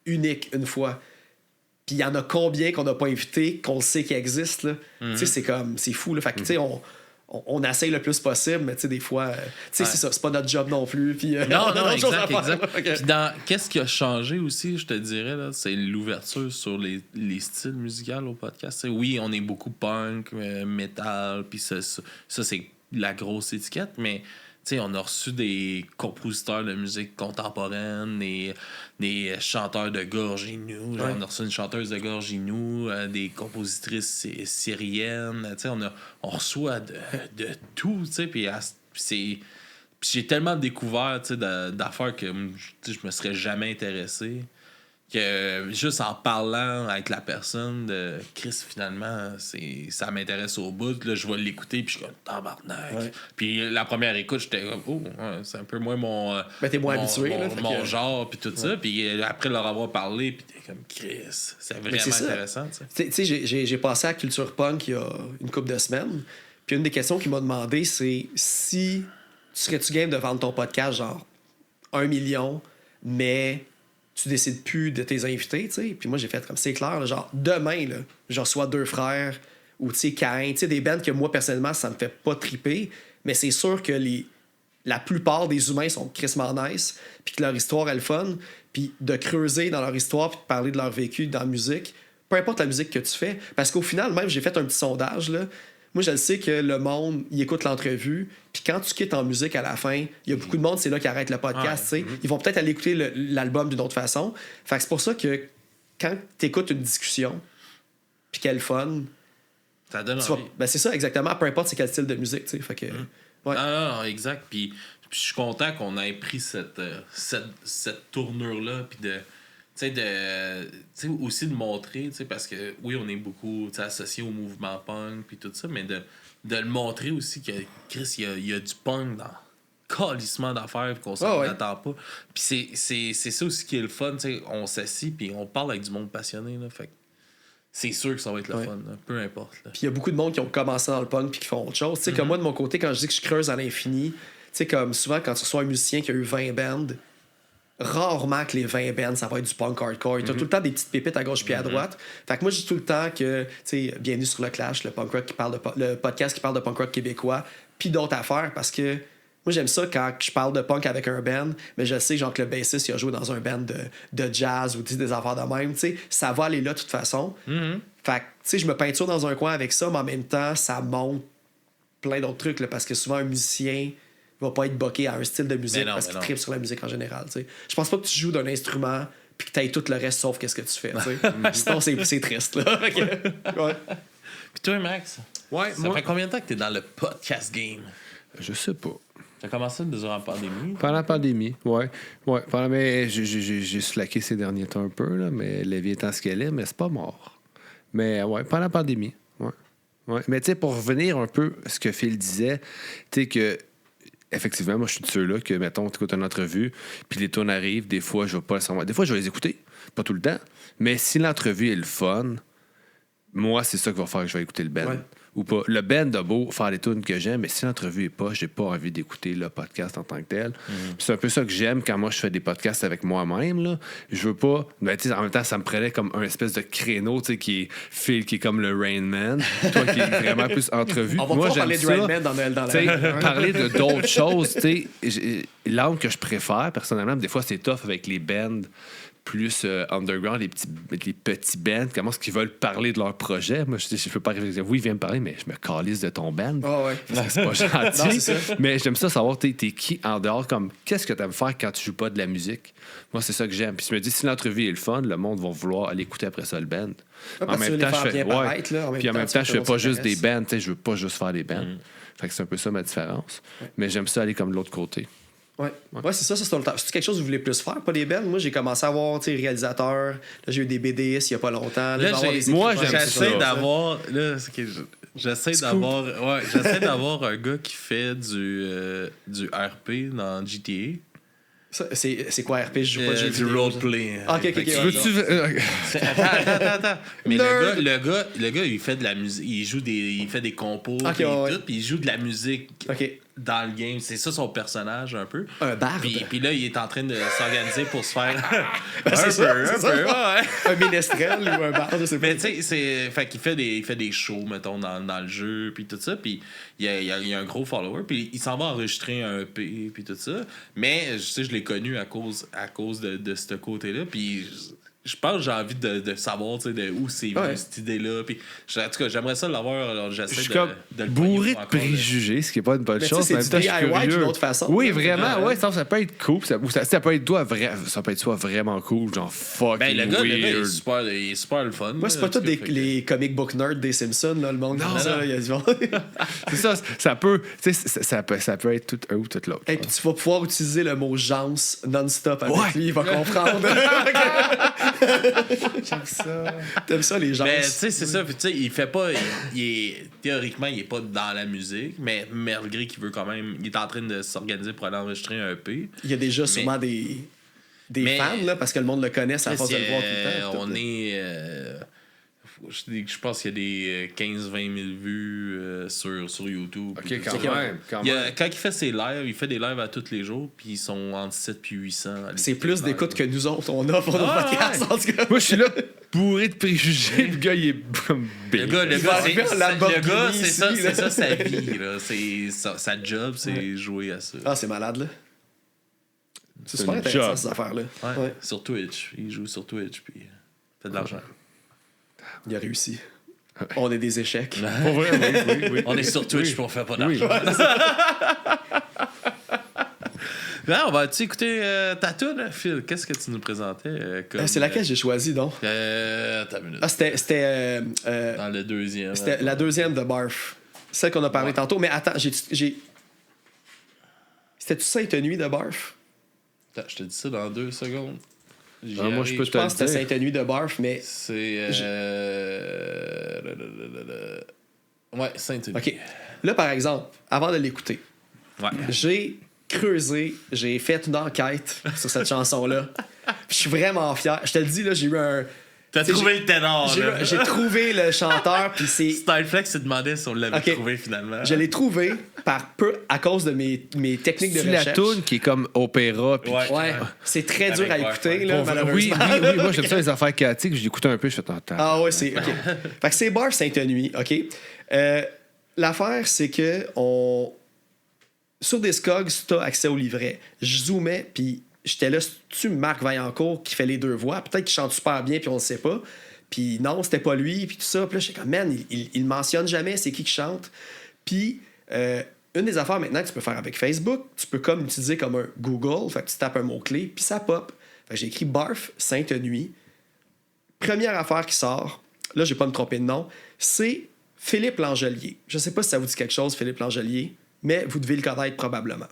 uniques une fois. Puis il y en a combien qu'on n'a pas invité, qu'on le sait qu'ils existent, là. Tu sais, c'est comme, c'est fou, là. Fait que, tu sais, on essaye le plus possible, mais tu sais, des fois, tu sais, c'est ça, c'est pas notre job non plus. Puis, non, exact. Puis qu'est-ce qui a changé aussi, je te dirais, là, c'est l'ouverture sur les styles musicaux au podcast. T'sais, oui, on est beaucoup punk, metal, puis ça c'est la grosse étiquette, mais t'sais, on a reçu des compositeurs de musique contemporaine, des chanteurs de gorge inou. On a reçu une chanteuse de gorge inou, des compositrices syriennes. On reçoit de tout. Puis j'ai tellement découvert d'affaires que je me serais jamais intéressé. Que juste en parlant avec la personne de Chris, finalement, ça m'intéresse au bout. Là, je vais l'écouter, puis je suis comme tabarnak. Ouais. Puis la première écoute, j'étais comme, c'est un peu moins mon. Ben, t'es moins habitué, mon genre, puis tout ça. Puis après leur avoir parlé, puis t'es comme Chris. C'est vraiment intéressant. Tu sais, j'ai passé à Culture Punk il y a une couple de semaines. Puis une des questions qu'il m'a demandé, c'est si serais-tu game de vendre ton podcast, genre 1 million, mais tu décides plus de tes invités, tu sais. Puis moi, j'ai fait comme, c'est clair, là, genre, demain, là, je reçois 2 frères ou, tu sais, Caïn, tu sais, des bands que moi, personnellement, ça me fait pas triper, mais c'est sûr que la plupart des humains sont crissement nice, puis que leur histoire est le fun, puis de creuser dans leur histoire, puis de parler de leur vécu dans la musique, peu importe la musique que tu fais, parce qu'au final, même, j'ai fait un petit sondage, là. Moi, je le sais que le monde, il écoute l'entrevue, puis quand tu quittes en musique à la fin, il y a beaucoup de monde, c'est là qui arrête le podcast, tu sais. Ils vont peut-être aller écouter l'album d'une autre façon. Fait que c'est pour ça que quand tu écoutes une discussion, puis qu'elle est fun, ça donne envie. Ben c'est ça, exactement, peu importe c'est quel style de musique, tu sais. Fait que, Non, exact. Puis je suis content qu'on ait pris cette tournure-là, puis aussi de montrer, parce que oui, on est beaucoup associé au mouvement punk puis tout ça, mais de le montrer aussi que Chris, il y a du punk dans calissement d'affaires qu'on s'en attend pas. Puis c'est ça aussi qui est le fun, on s'assit puis on parle avec du monde passionné, là, fait c'est sûr que ça va être le fun, là, peu importe. Puis il y a beaucoup de monde qui ont commencé dans le punk puis qui font autre chose. Comme moi, de mon côté, quand je dis que je creuse à l'infini, comme souvent quand tu reçois un musicien qui a eu 20 bands, rarement que les 20 bands, ça va être du punk hardcore. T'as tout le temps des petites pépites à gauche puis à droite. Fait que moi, je dis tout le temps que, tu sais, bienvenue sur le Clash, le punk rock le podcast qui parle de punk rock québécois, puis d'autres affaires, parce que moi, j'aime ça quand je parle de punk avec un band, mais je sais, genre, que le bassiste, il a joué dans un band de jazz ou des affaires de même, tu sais, ça va aller là de toute façon. Fait que, tu sais, je me peinture dans un coin avec ça, mais en même temps, ça montre plein d'autres trucs, là, parce que souvent, un musicien va pas être boqué à un style de musique parce qu'il tripe sur la musique en général. T'sais. Je pense pas que tu joues d'un instrument puis que tu aies tout le reste sauf qu'est-ce que tu fais. Sinon, c'est triste. Là. Puis toi, Max, ça fait combien de temps que tu es dans le podcast game? Je sais pas. Tu as commencé durant la pandémie? Pendant la pandémie, ouais. Mais j'ai slacké ces derniers temps un peu, là, mais la vie étant ce qu'elle est, mais c'est pas mort. Mais ouais, pendant la pandémie, ouais. Mais tu sais, pour revenir un peu à ce que Phil disait, tu sais que effectivement, moi, je suis de ceux-là que, mettons, tu écoutes une entrevue, puis les tunes arrivent, des fois, je vais pas le savoir. Des fois, je vais les écouter, pas tout le temps. Mais si l'entrevue est le fun, moi, c'est ça qui va faire que je vais écouter le band. ou pas. Le band a beau faire les tunes que j'aime, mais si l'entrevue est pas, j'ai pas envie d'écouter le podcast en tant que tel. Puis c'est un peu ça que j'aime quand moi je fais des podcasts avec moi-même. Là. Je veux pas. Ben, en même temps, ça me prenait comme un espèce de créneau qui est Phil, qui est comme le Rain Man. Toi qui est vraiment plus entrevue. On va moi, pas j'aime parler de ça. Rain Man dans Noël dans la T'sais, vie. parler de d'autres choses, l'angle que je préfère, personnellement, des fois, c'est tough avec les bands plus underground, les petits bands, comment est-ce qu'ils veulent parler de leur projet. Moi, je peux pas arriver à oui, viens me parler, mais je me calisse de ton band. Ah ouais. C'est pas gentil. Non, c'est ça. Mais j'aime ça savoir, t'es qui en dehors, comme qu'est-ce que t'aimes faire quand tu joues pas de la musique. Moi, c'est ça que j'aime. Puis je me dis, si l'entrevue est le fun, le monde va vouloir aller écouter après ça le band. parce que tu veux les faire bien paraître, là, en même puis en temps, même tu temps, veux je que fais pas le monde juste des s'intéresse. bands, tu sais, je veux pas juste faire des bands. Fait que c'est un peu ça ma différence. Mais j'aime ça aller comme de l'autre côté. Ouais, c'est ça, c'est quelque chose que vous voulez plus faire, pas des bands. Moi, j'ai commencé à voir, réalisateurs. Là, j'ai eu des BDistes il y a pas longtemps. Là, moi, j'aime ça. J'essaie d'avoir. Là, j'essaie d'avoir. Ouais, j'essaie d'avoir un gars qui fait du RP dans GTA. Ça, c'est quoi RP? Je joue pas de jeux Du vidéo, roleplay. ça. Ok. Attends. Mais le gars, il fait de la musique. Il fait des compos. Ok, Et ouais. tout, puis il joue de la musique Ok. dans le game. C'est ça son personnage, un peu. Un barde. Puis là, il est en train de s'organiser pour se faire. c'est ça, c'est ça. Ouais. Un ménestrel ou un barde, je sais pas. Mais tu sais, fait qu'il fait des shows, mettons, dans le jeu, puis tout ça, puis il y a un gros follower, puis il s'en va enregistrer un EP, puis tout ça. Mais, tu sais, je l'ai connu à cause de ce côté-là, puis je pense que j'ai envie de savoir, tu sais, de où c'est venu cette idée-là, puis en tout cas, j'aimerais ça l'avoir, alors Je j'essaie suis comme de le bourré pogner de pour encore, préjugés, ce qui est pas une bonne Mais chose. tu sais, En c'est même temps, du je suis DIY curieux. d'une autre façon. Oui, là. vraiment, Ouais. ça peut être cool. Ça peut être ça peut être soit vraiment cool, genre fucking Ben, le gars, il est weird. super le fun. Moi, c'est là, pas tous en tout cas, fait que- les comic book nerds des Simpsons, là, le monde Non, comme ça. non. Il y a du monde. C'est ça peut, tu sais, ça peut être tout un ou tout l'autre. Et puis tu vas pouvoir utiliser le mot Jans non-stop avec Ouais. lui, il va comprendre. J'aime ça. T'aimes ça, les gens? Ben, tu sais, c'est ça. Puis, tu sais, il fait pas. Théoriquement, il est pas dans la musique, mais malgré qu'il veut quand même. Il est en train de s'organiser pour aller enregistrer un EP. Il y a déjà sûrement des Mais- fans, là, parce que le monde le connaît, ça force de le voir tout le temps. On est. Je pense qu'il y a des 15-20 000 vues sur YouTube. Ok, puis tout quand ça. même. Quand il fait ses lives, il fait des lives à tous les jours, puis ils sont entre 7 puis 800. C'est plus d'écoute que nous autres, on a pour nos podcasts, en tout cas. Moi, je suis là bourré de préjugés. Le gars, il est comme Le big. gars, Il va arriver en Lamborghini c'est ici, ça, là. c'est ça sa vie. Là. Sa job, c'est jouer à ça. Ah, c'est malade, là. C'est super une intéressant, job. ces affaires-là. Ouais, Ouais. sur Twitch. Il joue sur Twitch, puis il fait de l'argent. Il a réussi. On est des échecs. Pour vrai, oui. On est sur Twitch, puis on fait pas d'argent. Oui. Là, on va-tu écouter ta tune, Phil? Qu'est-ce que tu nous présentais? Comme, C'est laquelle j'ai choisi, donc? Attends une minute. Ah, c'était Dans le deuxième. c'était la deuxième de Barf. Celle qu'on a parlé tantôt. Mais attends, j'ai... C'était-tu Sainte Nuit de Barf? Attends, je te dis ça dans 2 secondes. J'y Ah, moi, je arrive. peux Je pense que c'était le dire. Sainte Nuit de Barf, mais... C'est. Ouais, Saint-Denis. OK. Là, par exemple, avant de l'écouter, Ouais. j'ai creusé, j'ai fait une enquête sur cette chanson-là. Je suis vraiment fier. Je te le dis, là, j'ai eu un... T'as T'sais, trouvé le ténor, là. J'ai trouvé le chanteur, puis c'est... Styleflex se demandait si on l'avait Ok. trouvé finalement. Je l'ai trouvé à cause de mes techniques de C'est la recherche. toune qui est comme opéra. Puis Ouais. Ouais, c'est très dur Avec à écouter, Wi-Fi. là, Oui, malheureusement. moi j'aime ça les affaires chaotiques. Je l'écoute un peu, je fais tant. Ah ouais, c'est... OK. Fait que c'est Bar Sainte-Nuit, OK? L'affaire, c'est que sur Discogs, tu as accès au livret. Je zoomais, puis j'étais là, c'est-tu Marc Vaillancourt qui fait les deux voix? Peut-être qu'il chante super bien, puis on le sait pas. Puis non, c'était pas lui, puis tout ça. Puis là, j'étais comme, man, il mentionne jamais c'est qui chante. Puis une des affaires maintenant que tu peux faire avec Facebook, tu peux comme utiliser comme un Google, fait que tu tapes un mot-clé, puis ça pop. Fait que j'ai écrit Barf Sainte-Nuit. Première affaire qui sort, là, j'ai pas me tromper de nom, c'est Philippe Langelier. Je sais pas si ça vous dit quelque chose, Philippe Langelier, mais vous devez le connaître probablement.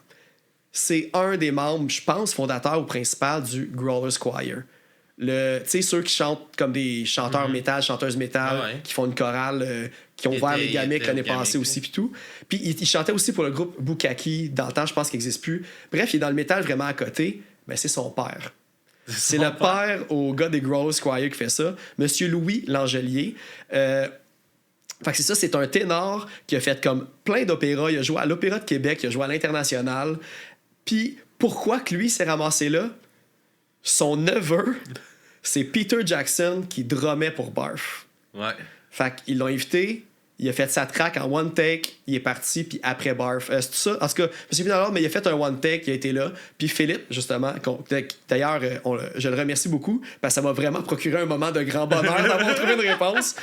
C'est un des membres, je pense, fondateur ou principal du Growler Squire. Tu sais, ceux qui chantent comme des chanteurs métal, chanteuses métal, Ah ouais. qui font une chorale, qui ont Il ouvert était- les il gamiques était l'année gamique, passée aussi, oui. puis tout. Puis il chantait aussi pour le groupe Bukaki, dans le temps, je pense qu'il n'existe plus. Bref, il est dans le métal vraiment à côté, mais c'est son père. C'est le père au gars des Growler Squire qui fait ça, Monsieur Louis Langelier. Fait que c'est ça, c'est un ténor qui a fait comme plein d'opéras. Il a joué à l'Opéra de Québec, il a joué à l'International. Puis pourquoi que lui s'est ramassé là? Son neveu, c'est Peter Jackson qui drummait pour Barf. Ouais. Fait qu'ils l'ont invité, il a fait sa track en one take, il est parti, puis après Barf. C'est tout ça. En tout cas, je me souviens dans mais il a fait un one take, il a été là. Puis Philippe, justement, d'ailleurs, je le remercie beaucoup, parce que ça m'a vraiment procuré un moment de grand bonheur d'avoir trouvé une réponse.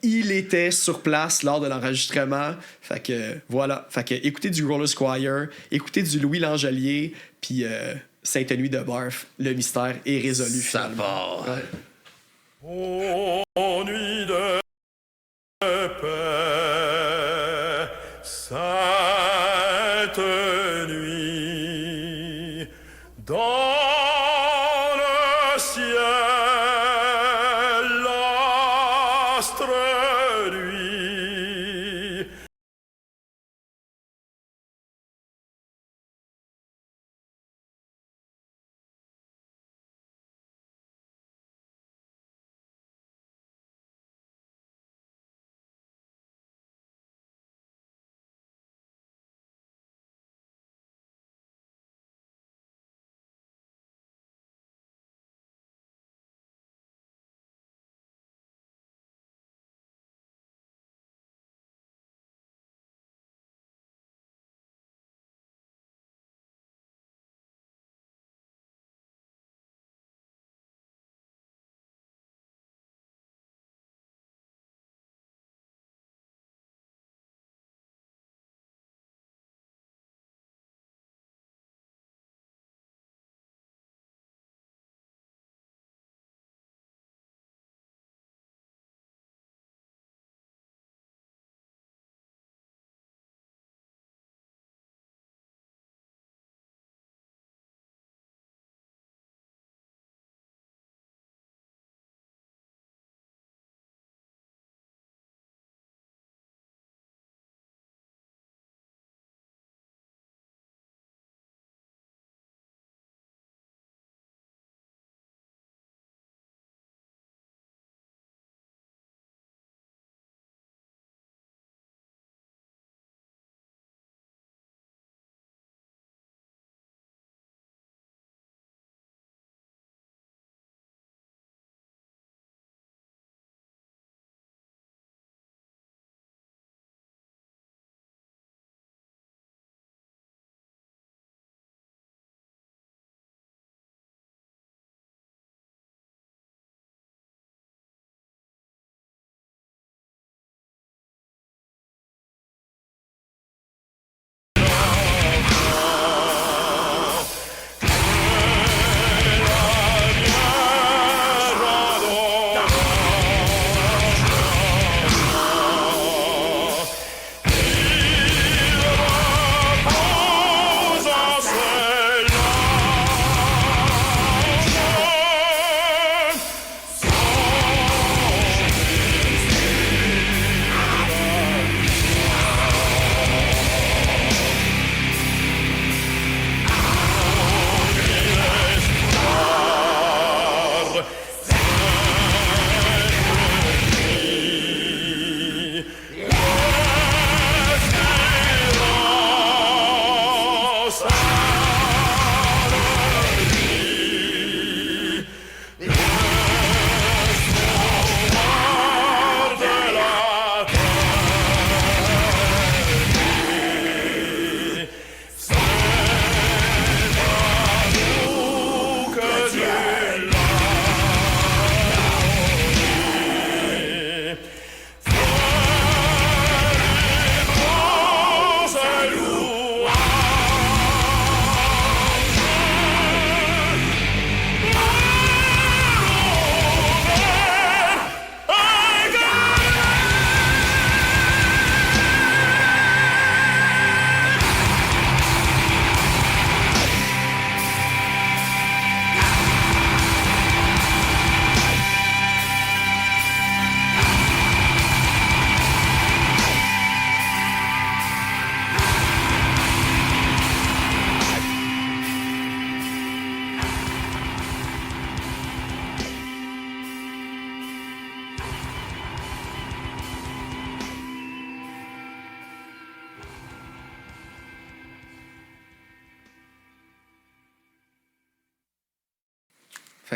Il était sur place lors de l'enregistrement. Fait que voilà. Fait que écoutez du Roller Squire, écoutez du Louis Langelier, puis Sainte-Nuit de Barf, le mystère est résolu. Ça finalement. part. Ouais. Ô nuit de paix, sainte nuit, dans le ciel, l'astre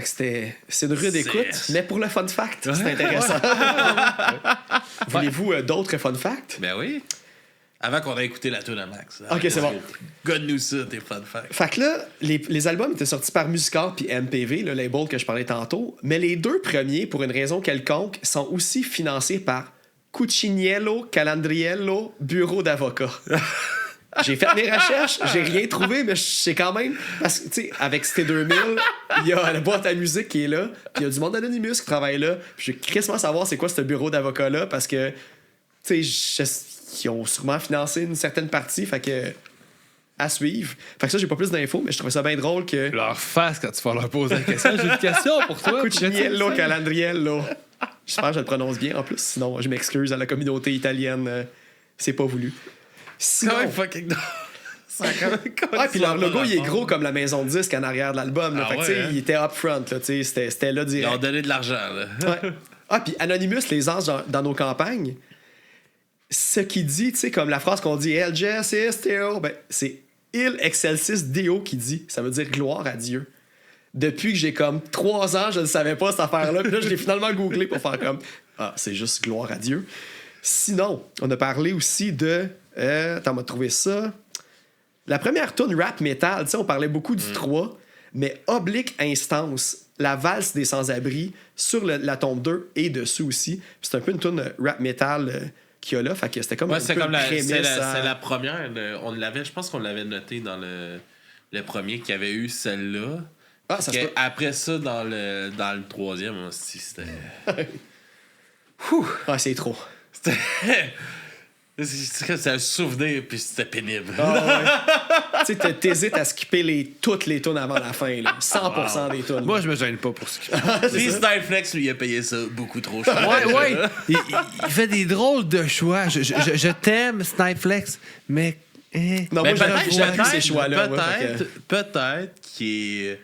Fait que c'est une rude écoute, mais pour le fun fact, c'est intéressant. Voulez-vous d'autres fun facts? Ben oui. Avant qu'on ait écouté la tune à Max. Ok, c'est bon. Gonne-nous ça, tes fun facts. Fait que là, les albums étaient sortis par Musicor puis MPV, le label que je parlais tantôt, mais les deux premiers, pour une raison quelconque, sont aussi financés par Cuciniello Calandriello Bureau d'avocat. J'ai fait mes recherches, j'ai rien trouvé, mais je sais quand même. Parce que, tu sais, avec CT2000, il y a la boîte à musique qui est là, puis il y a du monde Anonymous qui travaille là. Puis je veux crissement savoir c'est quoi ce bureau d'avocat-là, parce que, tu sais, ils ont sûrement financé une certaine partie, fait que. À suivre. Fait que ça, j'ai pas plus d'infos, mais je trouvais ça bien drôle que. Leur face quand tu vas leur poser la question. J'ai une question pour toi. Cuciniello Calandriello. J'espère que je le prononce bien en plus, sinon je m'excuse à la communauté italienne. C'est pas voulu. C'est quand même fucking Ouais, puis leur logo, il est gros comme la maison de disque en arrière de l'album. Là. Ah Fait que, ouais, tu sais, hein? il était up front. Là, tu sais, c'était là Ils direct. ont donné de l'argent, là. Ouais. Ah, puis Anonymous, les anges dans nos campagnes, ce qu'il dit, tu sais, comme la phrase qu'on dit El Jessis Deo, ben, c'est Il Excelsis Deo qui dit. Ça veut dire gloire à Dieu. Depuis que j'ai comme 3 ans, je ne savais pas cette affaire-là. Puis là, je l'ai finalement googlé pour faire comme ah, c'est juste gloire à Dieu. Sinon, on a parlé aussi de. T'en m'as trouvé ça. La première tune rap metal, tu sais, on parlait beaucoup du 3, mais Oblique Instance, la valse des sans-abri, sur la tombe 2 et dessus aussi. Puis c'est un peu une tune rap metal qu'il y a là. Fait que c'était comme Ouais, un c'est peu comme une prémisse c'est à- la première. On l'avait, je pense qu'on l'avait noté dans le premier qu'il y avait eu celle-là. Ah, ça se peut. Après ça, dans le troisième, aussi, c'était. Ah, c'est trop. C'est un souvenir, puis c'était pénible. Tu sais, t'hésites à skipper toutes les tunes avant la fin. Là. 100% des tunes. Moi, je me gêne pas pour ce qu'il Puis Snipeflex, lui, il a payé ça beaucoup trop cher. Ouais. Il fait des drôles de choix. Je t'aime, Snipeflex, mais. Non, Mais moi, j'appuie ces choix-là. ouais, fait que- Peut-être qu'il est.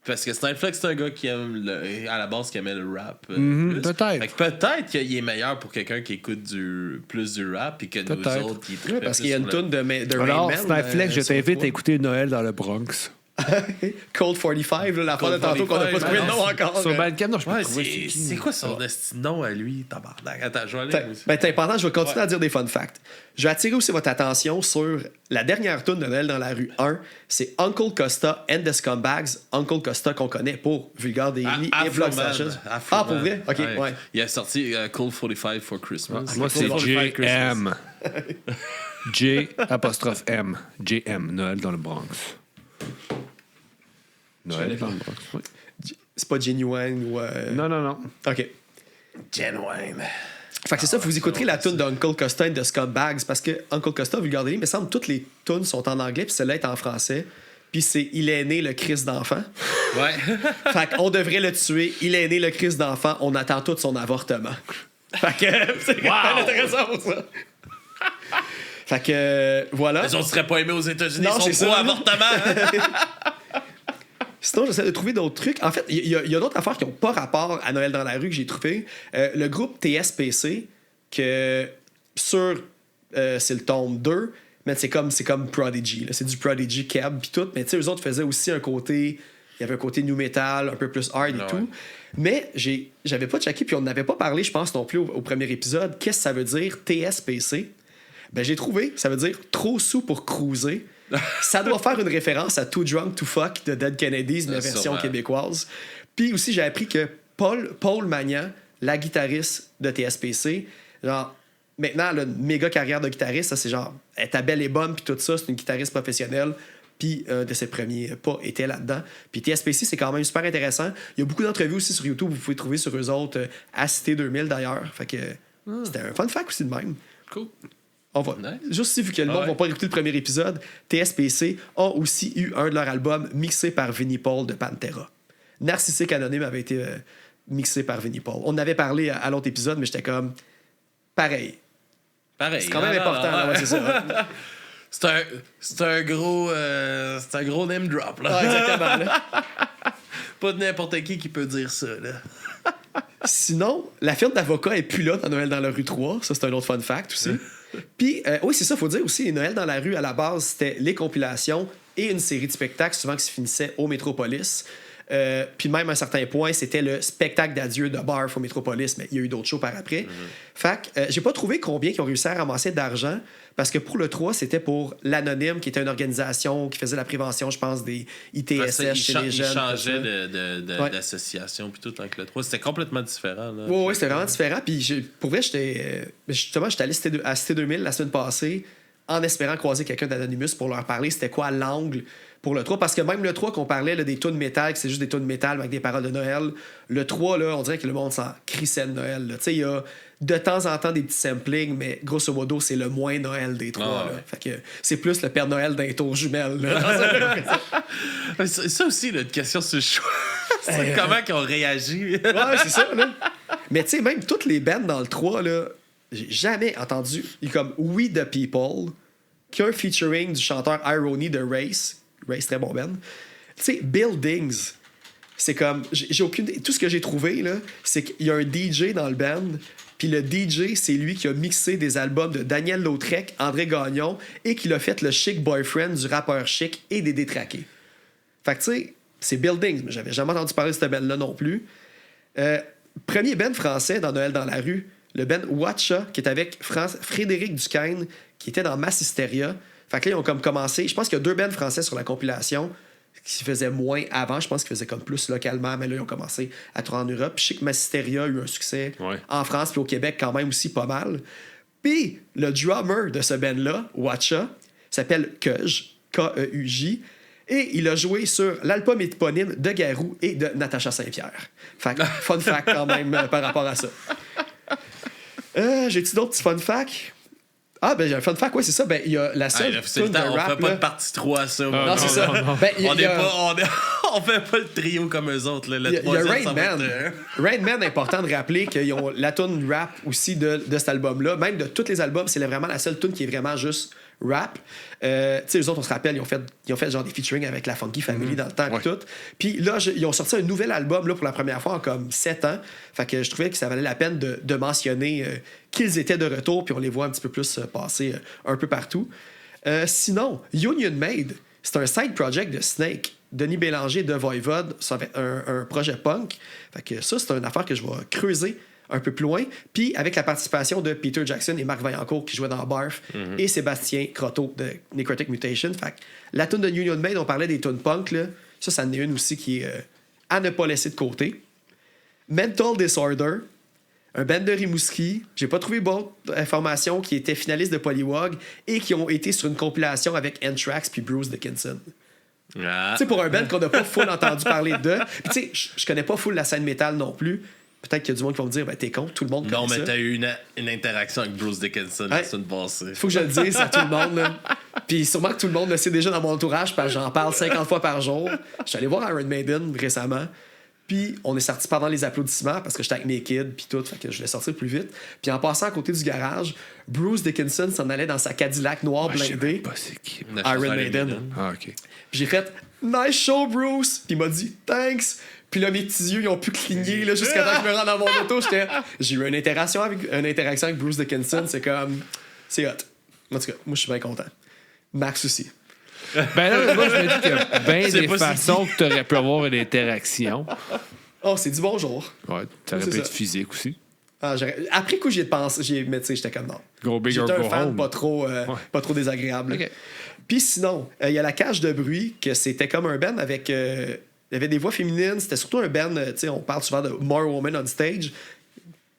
Parce que Snipeflex, c'est un gars qui aime à la base qui aimait le rap. Plus. peut-être. Fait que peut-être qu'il est meilleur pour quelqu'un qui écoute plus du rap puis que nous Peut-être. autres qui Ouais, trippent parce plus qu'il y a une sur le- tune de Rain Alors, Man, Snipeflex, je sur t'invite trois. à écouter Noël dans le Bronx. Cold 45, là, la fois de Cold tantôt qu'on n'a pas 45, trouvé le nom encore. Sur Bandcamp, non, je peux Ouais, pas trouver c'est qui. c'est quoi son nom à lui, tabarnak? Attends, je vais aller. moi aussi. Ben, pendant, je vais continuer à dire des fun facts. Je vais attirer aussi votre attention sur la dernière tune de Noël dans la rue 1. C'est Uncle Costa and the Scumbags. Uncle Costa qu'on connaît pour Vulgar Daily et Blood Slashes. Ah, pour vrai? Ok, ouais. Il a sorti Cold 45 for Christmas. Moi, c'est Cold 45 JM. J''M. JM, Noël dans le Bronx. Noël dans le Bronx, oui. C'est pas Genuine ou. Non. Ok. Genuine. Fait que c'est ça, vous écouterez la tune d'Uncle Costa and the Scumbags parce que Uncle Costa, Vulgar Daily, il me semble que toutes les tunes sont en anglais puis celle-là est en français. Puis c'est Il est né le Christ d'enfant. Ouais. Fait qu'on devrait le tuer. Il est né le Christ d'enfant. On attend tout son avortement. Fait que c'est quand même intéressant pour ça. Fait que voilà. Les autres seraient pas aimés aux États-Unis, Non, ils c'est sont ça. pro-avortement. Sinon, j'essaie de trouver d'autres trucs. En fait, il y a d'autres affaires qui n'ont pas rapport à Noël dans la rue que j'ai trouvé. Le groupe TSPC, que sur c'est le tome 2, mais c'est comme Prodigy. Là. C'est du Prodigy Cab puis tout. Mais tu sais, eux autres faisaient aussi un côté. Il y avait un côté new metal, un peu plus hard et Ah tout. ouais. Mais j'avais pas checké, puis on n'avait pas parlé, je pense, non plus au premier épisode. Qu'est-ce que ça veut dire TSPC? Ben, j'ai trouvé, ça veut dire trop sous pour cruiser. Ça doit faire une référence à Too Drunk to Fuck de Dead Kennedys, mais version sûrement. québécoise. Puis aussi, j'ai appris que Paul Magnan, la guitariste de TSPC, genre, maintenant, elle a une méga carrière de guitariste. Ça, c'est genre, ta belle et bonne, puis tout ça, c'est une guitariste professionnelle. Puis de ses premiers pas était là-dedans. Puis TSPC, c'est quand même super intéressant. Il y a beaucoup d'entrevues aussi sur YouTube, vous pouvez trouver sur eux autres, à Cité 2000 d'ailleurs. Fait que c'était un fun fact aussi de même. Cool. On va. Nice. Juste si, vu que le monde Ouais. va pas écouter le premier épisode, TSPC a aussi eu un de leurs albums mixé par Vinnie Paul de Pantera. Narcissique Anonyme avait été mixé par Vinnie Paul. On en avait parlé à l'autre épisode, mais j'étais comme pareil. Pareil. C'est quand même important, là, ouais, c'est ça. C'est un gros name drop, là. Ouais, exactement. Là. Pas de n'importe qui peut dire ça, là. Sinon, la firme d'avocats est plus là dans Noël dans la rue 3. Ça, c'est un autre fun fact aussi. Puis, oui, c'est ça, faut dire aussi, Noël dans la rue, à la base, c'était les compilations et une série de spectacles, souvent qui se finissaient au Métropolis. Puis même à un certain point, c'était le spectacle d'adieu de Barf au Metropolis, mais il y a eu d'autres shows par après. Fait que j'ai pas trouvé combien ils ont réussi à ramasser d'argent, parce que pour le 3, c'était pour l'Anonyme, qui était une organisation qui faisait la prévention, je pense, des ITSS chez les jeunes. Ils changeaient Ouais. d'association puis tout avec le 3. C'était complètement différent. Là. Oui, c'était vraiment différent. Puis pour vrai, j'étais allé à Cité 2000 la semaine passée en espérant croiser quelqu'un d'Anonymous pour leur parler c'était quoi l'angle pour le 3. Parce que même le 3 qu'on parlait là, des tunes métal, que c'est juste des tunes métal avec des paroles de Noël, le 3, là, on dirait que le monde s'en crissait de Noël. Tu sais, il y a de temps en temps des petits samplings, mais grosso modo, c'est le moins Noël des 3. Ah, là. ouais. Fait que c'est plus le Père Noël d'un tour jumelle. Là. Ça aussi, là, une question sur le choix. C'est comment qu'ils ont réagi. Ouais, c'est ça, là. Mais tu sais, même toutes les bands dans le 3, là, j'ai jamais entendu. Il y a comme We the People, qui a un featuring du chanteur Irony de Race. Race, très bon band. Tu sais, Buildings, c'est comme. J'ai aucune. Tout ce que j'ai trouvé, là, c'est qu'il y a un DJ dans le band. Puis le DJ, c'est lui qui a mixé des albums de Daniel Lautrec, André Gagnon, et qui l'a fait le chic boyfriend du rappeur Chic et des Détraqués. Fait que tu sais, c'est Buildings, mais j'avais jamais entendu parler de cette band-là non plus. Premier band français dans Noël dans la rue, le band Watcha, qui est avec Frédéric Duquesne, qui était dans Mass Hysteria. Fait que là, ils ont comme commencé. Je pense qu'il y a 2 bands français sur la compilation qui faisaient moins avant. Je pense qu'ils faisaient comme plus localement, mais là, ils ont commencé à tourner en Europe. Puis je sais que Mass Hysteria a eu un succès en France, puis au Québec, quand même aussi pas mal. Puis le drummer de ce band-là, Watcha, s'appelle Keuj, K-E-U-J. Et il a joué sur l'album éponyme de Garou et de Natacha Saint-Pierre. Fait que, fun fact quand même par rapport à ça. J'ai-tu d'autres petits fun facts? Ah, ben j'ai un fun fact, ouais, c'est ça. Ben, il y a la seule tune de on rap. fait pas là. de partie 3 à ça. Non, c'est ça. Ben, On fait pas le trio comme eux autres. Là. Le Il y a troisième, Rain ça va Man. être, Rain Man, important de rappeler qu'ils ont la tune rap aussi de cet album-là. Même de tous les albums, c'est vraiment la seule tune qui est vraiment juste rap. Tu sais, eux autres, on se rappelle, ils ont fait genre des featuring avec la Funky Family dans le temps et tout. Puis là, ils ont sorti un nouvel album là, pour la première fois en comme 7 ans. Fait que je trouvais que ça valait la peine de mentionner qu'ils étaient de retour, puis on les voit un petit peu plus passer un peu partout. Sinon, Union Made, c'est un side project de Snake. Denis Bélanger de Voivode, ça va être un projet punk. Fait que ça, c'est une affaire que je vais creuser un peu plus loin. Puis avec la participation de Peter Jackson et Marc Vaillancourt qui jouaient dans Barf et Sébastien Croteau de Necrotic Mutation. Fait que la tune de Union Made, on parlait des tunes punk, là. Ça en est une aussi qui est à ne pas laisser de côté. Mental Disorder, un band de Rimouski. J'ai pas trouvé beaucoup d'informations qui étaient finalistes de Polywog et qui ont été sur une compilation avec Anthrax puis Bruce Dickinson. Ah. Tu sais, pour un band qu'on n'a pas full entendu parler de. Puis tu sais, je connais pas full la scène métal non plus. Peut-être qu'il y a du monde qui va me dire, ben t'es con, tout le monde connaît Non, mais ça. t'as eu une interaction avec Bruce Dickinson la semaine passée. Faut que je le dise à tout le monde. Là. Puis sûrement que tout le monde le sait déjà dans mon entourage, parce que j'en parle 50 fois par jour. Je suis allé voir Iron Maiden récemment. Puis on est sorti pendant les applaudissements parce que j'étais avec mes kids puis tout, fait que je voulais sortir plus vite. Puis en passant à côté du garage, Bruce Dickinson s'en allait dans sa Cadillac noire blindée. Pas c'est qui. Iron Maiden. Ah, OK. Puis j'ai fait « Nice show, Bruce! » Puis il m'a dit « Thanks! » Puis là, mes petits yeux, ils ont pu cligner là, jusqu'à temps que je me rende dans mon auto. J'ai eu une interaction avec Bruce Dickinson. C'est comme... C'est hot. En tout cas, moi, je suis bien content. Max aussi. Ben là, moi, je me dis qu'il y a bien C'est des pas si façons que tu aurais pu avoir une interaction. Oh, c'est du bonjour. Ouais, ça aurait C'est pu être ça. physique aussi. Ah, après coup, j'y ai pensé. Mais tu sais, j'étais comme non. Go big J'étais or un go fan home. pas trop désagréable. Ok. Puis sinon, il y a la cage de bruit, que c'était comme un band avec... il y avait des voix féminines. C'était surtout un band, tu sais, on parle souvent de More Women on Stage.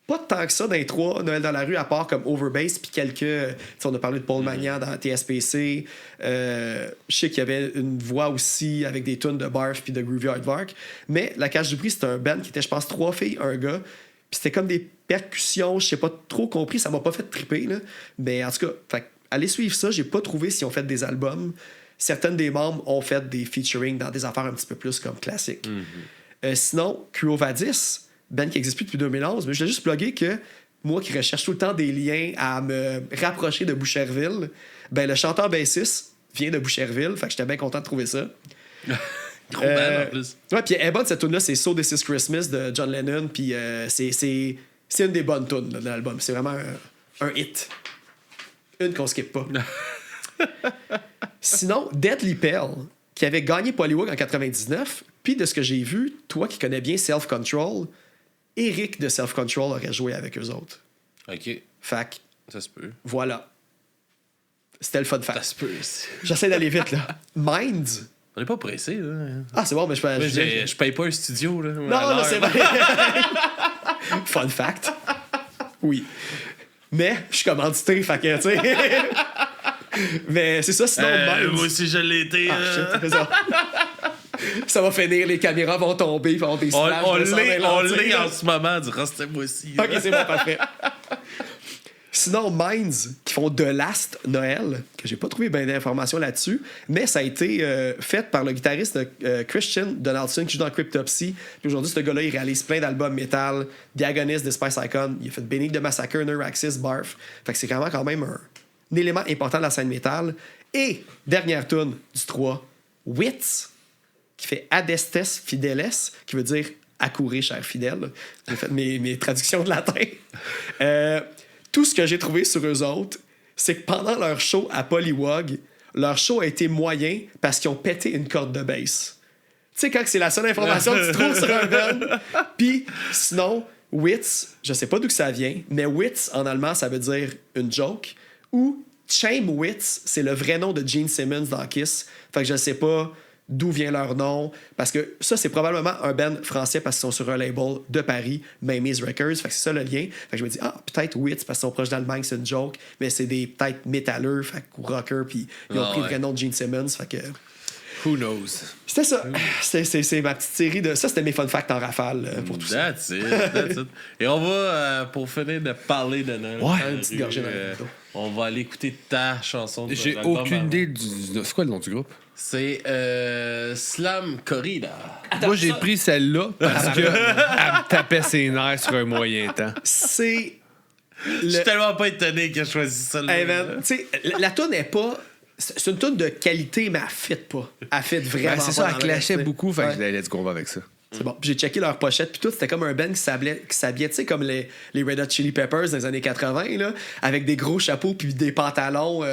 Pas tant que ça dans les 3 Noël dans la rue, à part comme Overbass, puis quelques... Tu sais, on a parlé de Paul Magnan dans TSPC. Je sais qu'il y avait une voix aussi avec des tunes de Barf puis de Groovy Aardvark. Mais la cage de bruit, c'était un band qui était, je pense, 3 filles, un gars. Puis c'était comme des percussions, je sais pas trop compris, ça m'a pas fait triper, là. Mais en tout cas, fait, allez suivre ça, j'ai pas trouvé s'ils ont fait des albums. Certaines des membres ont fait des featuring dans des affaires un petit peu plus comme classiques. Sinon, Quo Vadis, band qui existe plus depuis 2011, mais je l'ai juste plugué que moi qui recherche tout le temps des liens à me rapprocher de Boucherville, ben le chanteur bassiste vient de Boucherville, fait que j'étais bien content de trouver ça. Gros band en plus. Ouais, puis elle est bonne cette tune là, c'est So This Is Christmas de John Lennon, puis c'est une des bonnes tunes de l'album, c'est vraiment un hit. Une qu'on skip pas. Sinon, Deadly Pale, qui avait gagné Pollywog en 99. Puis de ce que j'ai vu, toi qui connais bien Self Control, Eric de Self Control aurait joué avec eux autres. OK. Fait que, Ça se peut. voilà. C'était le fun Ça fact. se peut aussi. J'essaie d'aller vite, là. Minds. On n'est pas pressé, là. Ah, c'est bon, mais Je paye pas un studio, là. Non, non, c'est vrai. Fun fact. Oui. Mais je suis commandité, fait que, tu sais. Mais c'est ça, sinon, Minds. Moi aussi, je l'ai été. Ah, shit, c'est ça. Ça va finir, les caméras vont tomber, ils vont des splashes. On de sang l'est ralenti. en ce moment, du reste moi aussi. Ok, c'est bon, parfait. Sinon, Minds, qui font The Last Noël, que j'ai pas trouvé bien d'informations là-dessus, mais ça a été fait par le guitariste Christian Donaldson qui joue dans Cryptopsy. Puis aujourd'hui, ce gars-là, il réalise plein d'albums metal, The Agonist de Spice Icon, il a fait Benny de Massacre, Neuraxis, Barf. Fait que c'est quand même un élément important de la scène métal. Et dernière tune du 3, Wits, qui fait Adestes Fideles, qui veut dire accourir, cher fidèle. J'ai fait mes traductions de latin. Tout ce que j'ai trouvé sur eux autres, c'est que pendant leur show à Pollywog, leur show a été moyen parce qu'ils ont pété une corde de bass. Tu sais, quand c'est la seule information que tu trouves sur un band. Puis, sinon, Wits, je sais pas d'où que ça vient, mais Wits, en allemand, ça veut dire une joke. Ou Chamewits, c'est le vrai nom de Gene Simmons dans Kiss. Fait que je sais pas d'où vient leur nom, parce que ça, c'est probablement un band français parce qu'ils sont sur un label de Paris, Mamie's Records, fait que c'est ça le lien. Fait que je me dis, peut-être Wits, parce qu'ils sont proches d'Allemagne, c'est une joke, mais c'est des peut-être métalleux, fait que, ou rockers, puis ils ont pris le vrai nom de Gene Simmons, fait que... Who knows? C'était ça. C'est ma petite série de... Ça, c'était mes fun facts en rafale pour tout ça. That's it. Et on va, pour finir de parler de Noël, Une petite gorgée dans le dos. on va aller écouter ta chanson. De J'ai l'album aucune avant. idée du... C'est quoi le nom du groupe? C'est Slam Corrida. Moi, j'ai pris celle-là parce qu'elle me tapait ses nerfs sur un moyen temps. C'est... Je suis tellement pas étonné que je choisi ça. Hey man, tu sais, la toune n'est pas... C'est une toune de qualité, mais elle fit pas. Elle fit vraiment Ben, c'est pas ça, dans elle le clashait reste, beaucoup, fait que ouais. je disais, let's go, on va avec ça. C'est bon. Puis j'ai checké leur pochette, puis tout, c'était comme un band qui s'habillait, tu sais, comme les Red Hot Chili Peppers dans les années 80, là, avec des gros chapeaux puis des pantalons, tu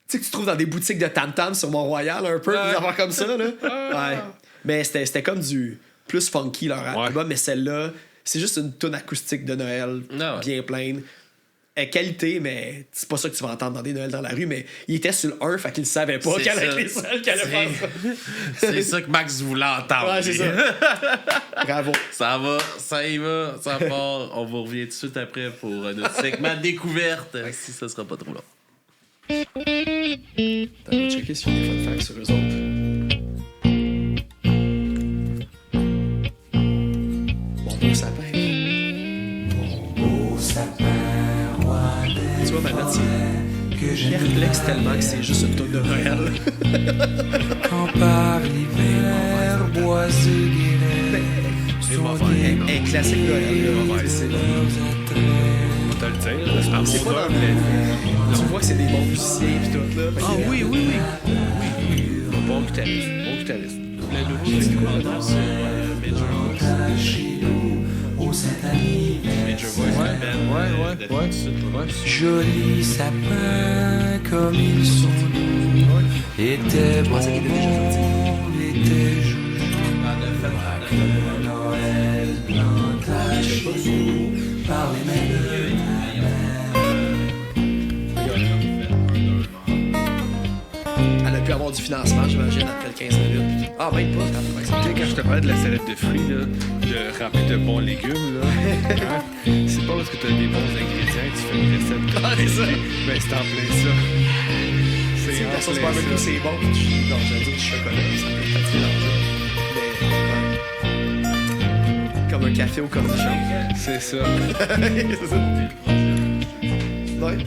sais, que tu trouves dans des boutiques de tam-tam sur Mont-Royal, un peu, des affaires comme ça, là. Ouais. Mais c'était comme du plus funky, leur album, mais celle-là, c'est juste une toune acoustique de Noël, Ah ouais. bien pleine. Qualité, mais c'est pas ça que tu vas entendre dans des Noëls dans la rue, mais il était sur le 1, fait qu'il savait pas C'est qu'elle ça. allait être les seuls qui allaient faire ça. C'est ça que Max voulait entendre. Ouais, c'est ça. Bravo. Ça y va, ça part. On vous revient tout de suite après pour notre segment découverte, si ça sera pas trop long. On va checker s'il y a des fun facts sur eux autres. Mon beau sapin. Tu vois, ma note, c'est perplexe tellement que c'est juste une toune de Noël. Quand par l'hiver, boisé guéret, Un classique Noël. Là. C'est te le dire. c'est pas dans le... Tu vois que c'est des bons musiciens et tout, là. Ah oui. Bon guitariste. Le nouveau, c'est quoi le nom? C'est Major Voice. jolis sapins comme ils sont doux, étaient bons, étaient jolis. Le Noël plante la chine par les mains de Elle a pu avoir du financement, j'imagine, après 15 minutes. Ah, même pas. Tu sais, quand je te parlais de la salade de fruits, là, de remplir de bons légumes, là, hein, c'est pas parce que tu as des bons ingrédients que tu fais une recette. Ah, c'est ça. Ben, c'est en plein ça. C'est La en sauce plein barbecue, ça. c'est bon. Non, j'allais dire du chocolat, ça peut peut-être mélanger. Mais, comme un café au cornichon. C'est ça. C'est ça. Ouais.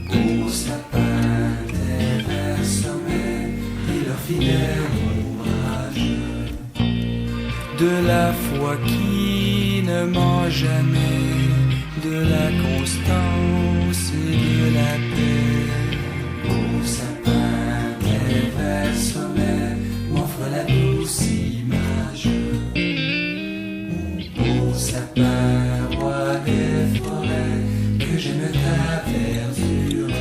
beaux sapins des verts sommets et leur fidèle ouvrage. De la foi qui ne ment jamais, de la constance et de la paix. Beaux sapins des verts sommets m'offre la douce image. Beau sapin, roi des forêts, que j'aime ta verdure.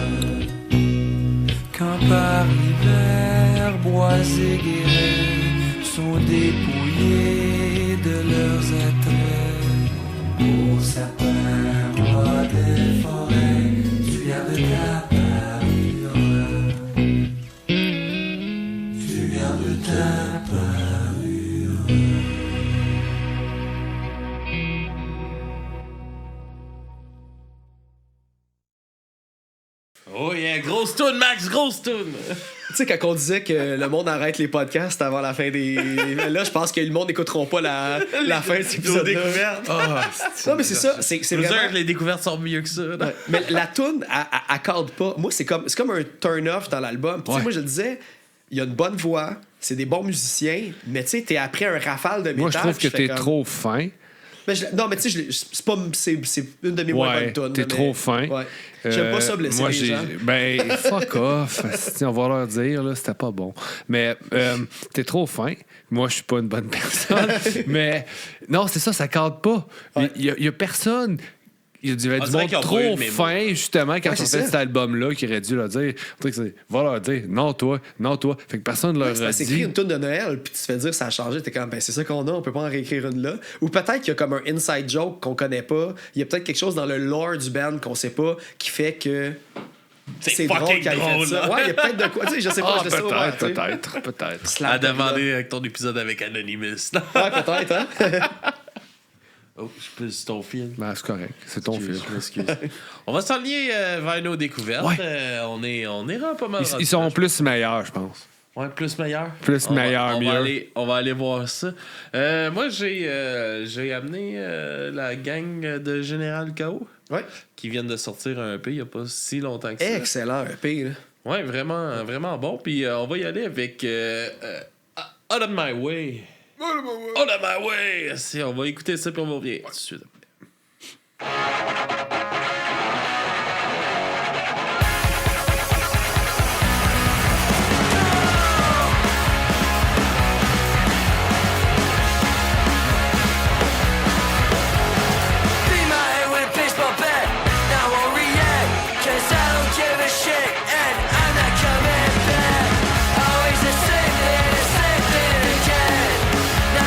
Quand par guérets sont dépouillés de leurs attraits. Beau sapin, roi des forêts, tu gardes ta parure. Tu gardes ta parure. Oh yeah, grosse toune, Max, grosse toune! Tu sais, quand on disait que le monde arrête les podcasts avant la fin des. Là, je pense que le monde n'écouteront pas la fin de cet épisode. découvertes. Non, mais c'est ça. C'est vraiment. Les découvertes sont mieux que ça. là. Ouais. Mais la toune, elle cadre pas. Moi, c'est comme un turn-off dans l'album. Puis, tu sais, moi, je le disais, il y a une bonne voix, c'est des bons musiciens, mais tu sais, t'es après un rafale de métal. Moi, je trouve que puis t'es fais comme- trop fin. Mais non, mais tu sais, c'est une de mes moins bonnes tunes. T'es là, trop mais- fin. Ouais. J'aime pas ça blesser moi, les gens. Ben, fuck off. Si on va leur dire, là, c'était pas bon. Mais t'es trop fin. Moi, je suis pas une bonne personne. Mais non, c'est ça, ça cadre pas. Il y a personne. Il y a du On monde dirait qu'ils ont pas eu trop le mémo. fin, justement, quand Ouais, on c'est fait ça. cet album-là, qui aurait dû leur dire. Va leur dire, non, toi. Fait que personne leur a C'est dit. écrit une tune de Noël, puis tu te fais dire ça a changé. T'es comme, ben c'est ça qu'on a, on peut pas en réécrire une là. Ou peut-être qu'il y a comme un inside joke qu'on connaît pas. Il y a peut-être quelque chose dans le lore du band qu'on sait pas qui fait que. C'est drôle fucking qu'il ait fait drôle, ça. là. Ouais, il y a peut-être de quoi. Tu sais, je sais pas, Ah, je le sais pas. tu sais. peut-être. Slap À de demander avec ton épisode avec Anonymous. Ouais, peut-être, hein? Oh, je peux sur ton fil. Ben, c'est correct. C'est ton film. Je m'excuse. On va s'enligner vers nos découvertes. Ouais. On ira pas mal. Ils sont plus meilleurs, je pense. Ouais, plus meilleur. Plus meilleur, mieux. On va aller voir ça. Moi, j'ai amené la gang de Général K.O. Ouais. qui viennent de sortir un EP il n'y a pas si longtemps que ça. Excellent, EP, là. Ouais, vraiment, vraiment bon. Puis on va y aller avec Out of My Way. Out of My Way! On va écouter ça puis on va revenir tout de suite après. Be my head with a baseball bat. Now I won't react, 'cause I don't give a shit, and I'm not coming back. Always the same thing again.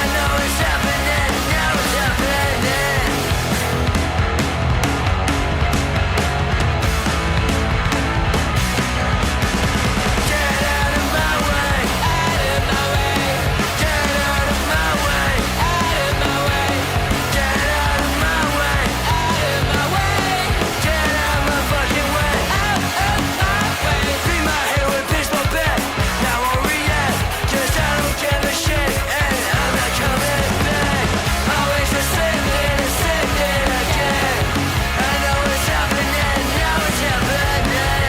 I know it's happening, now it's happening. Get out of my way, out of my way. Get out of my way, out of my way. Get out of my way, out of my way. Get out my fucking way, out of my way. Be my hero with baseball bat. Now I'll react, 'cause I don't give a shit, and I'm not coming back. Always the same thing again. I know it's happening, now it's happening.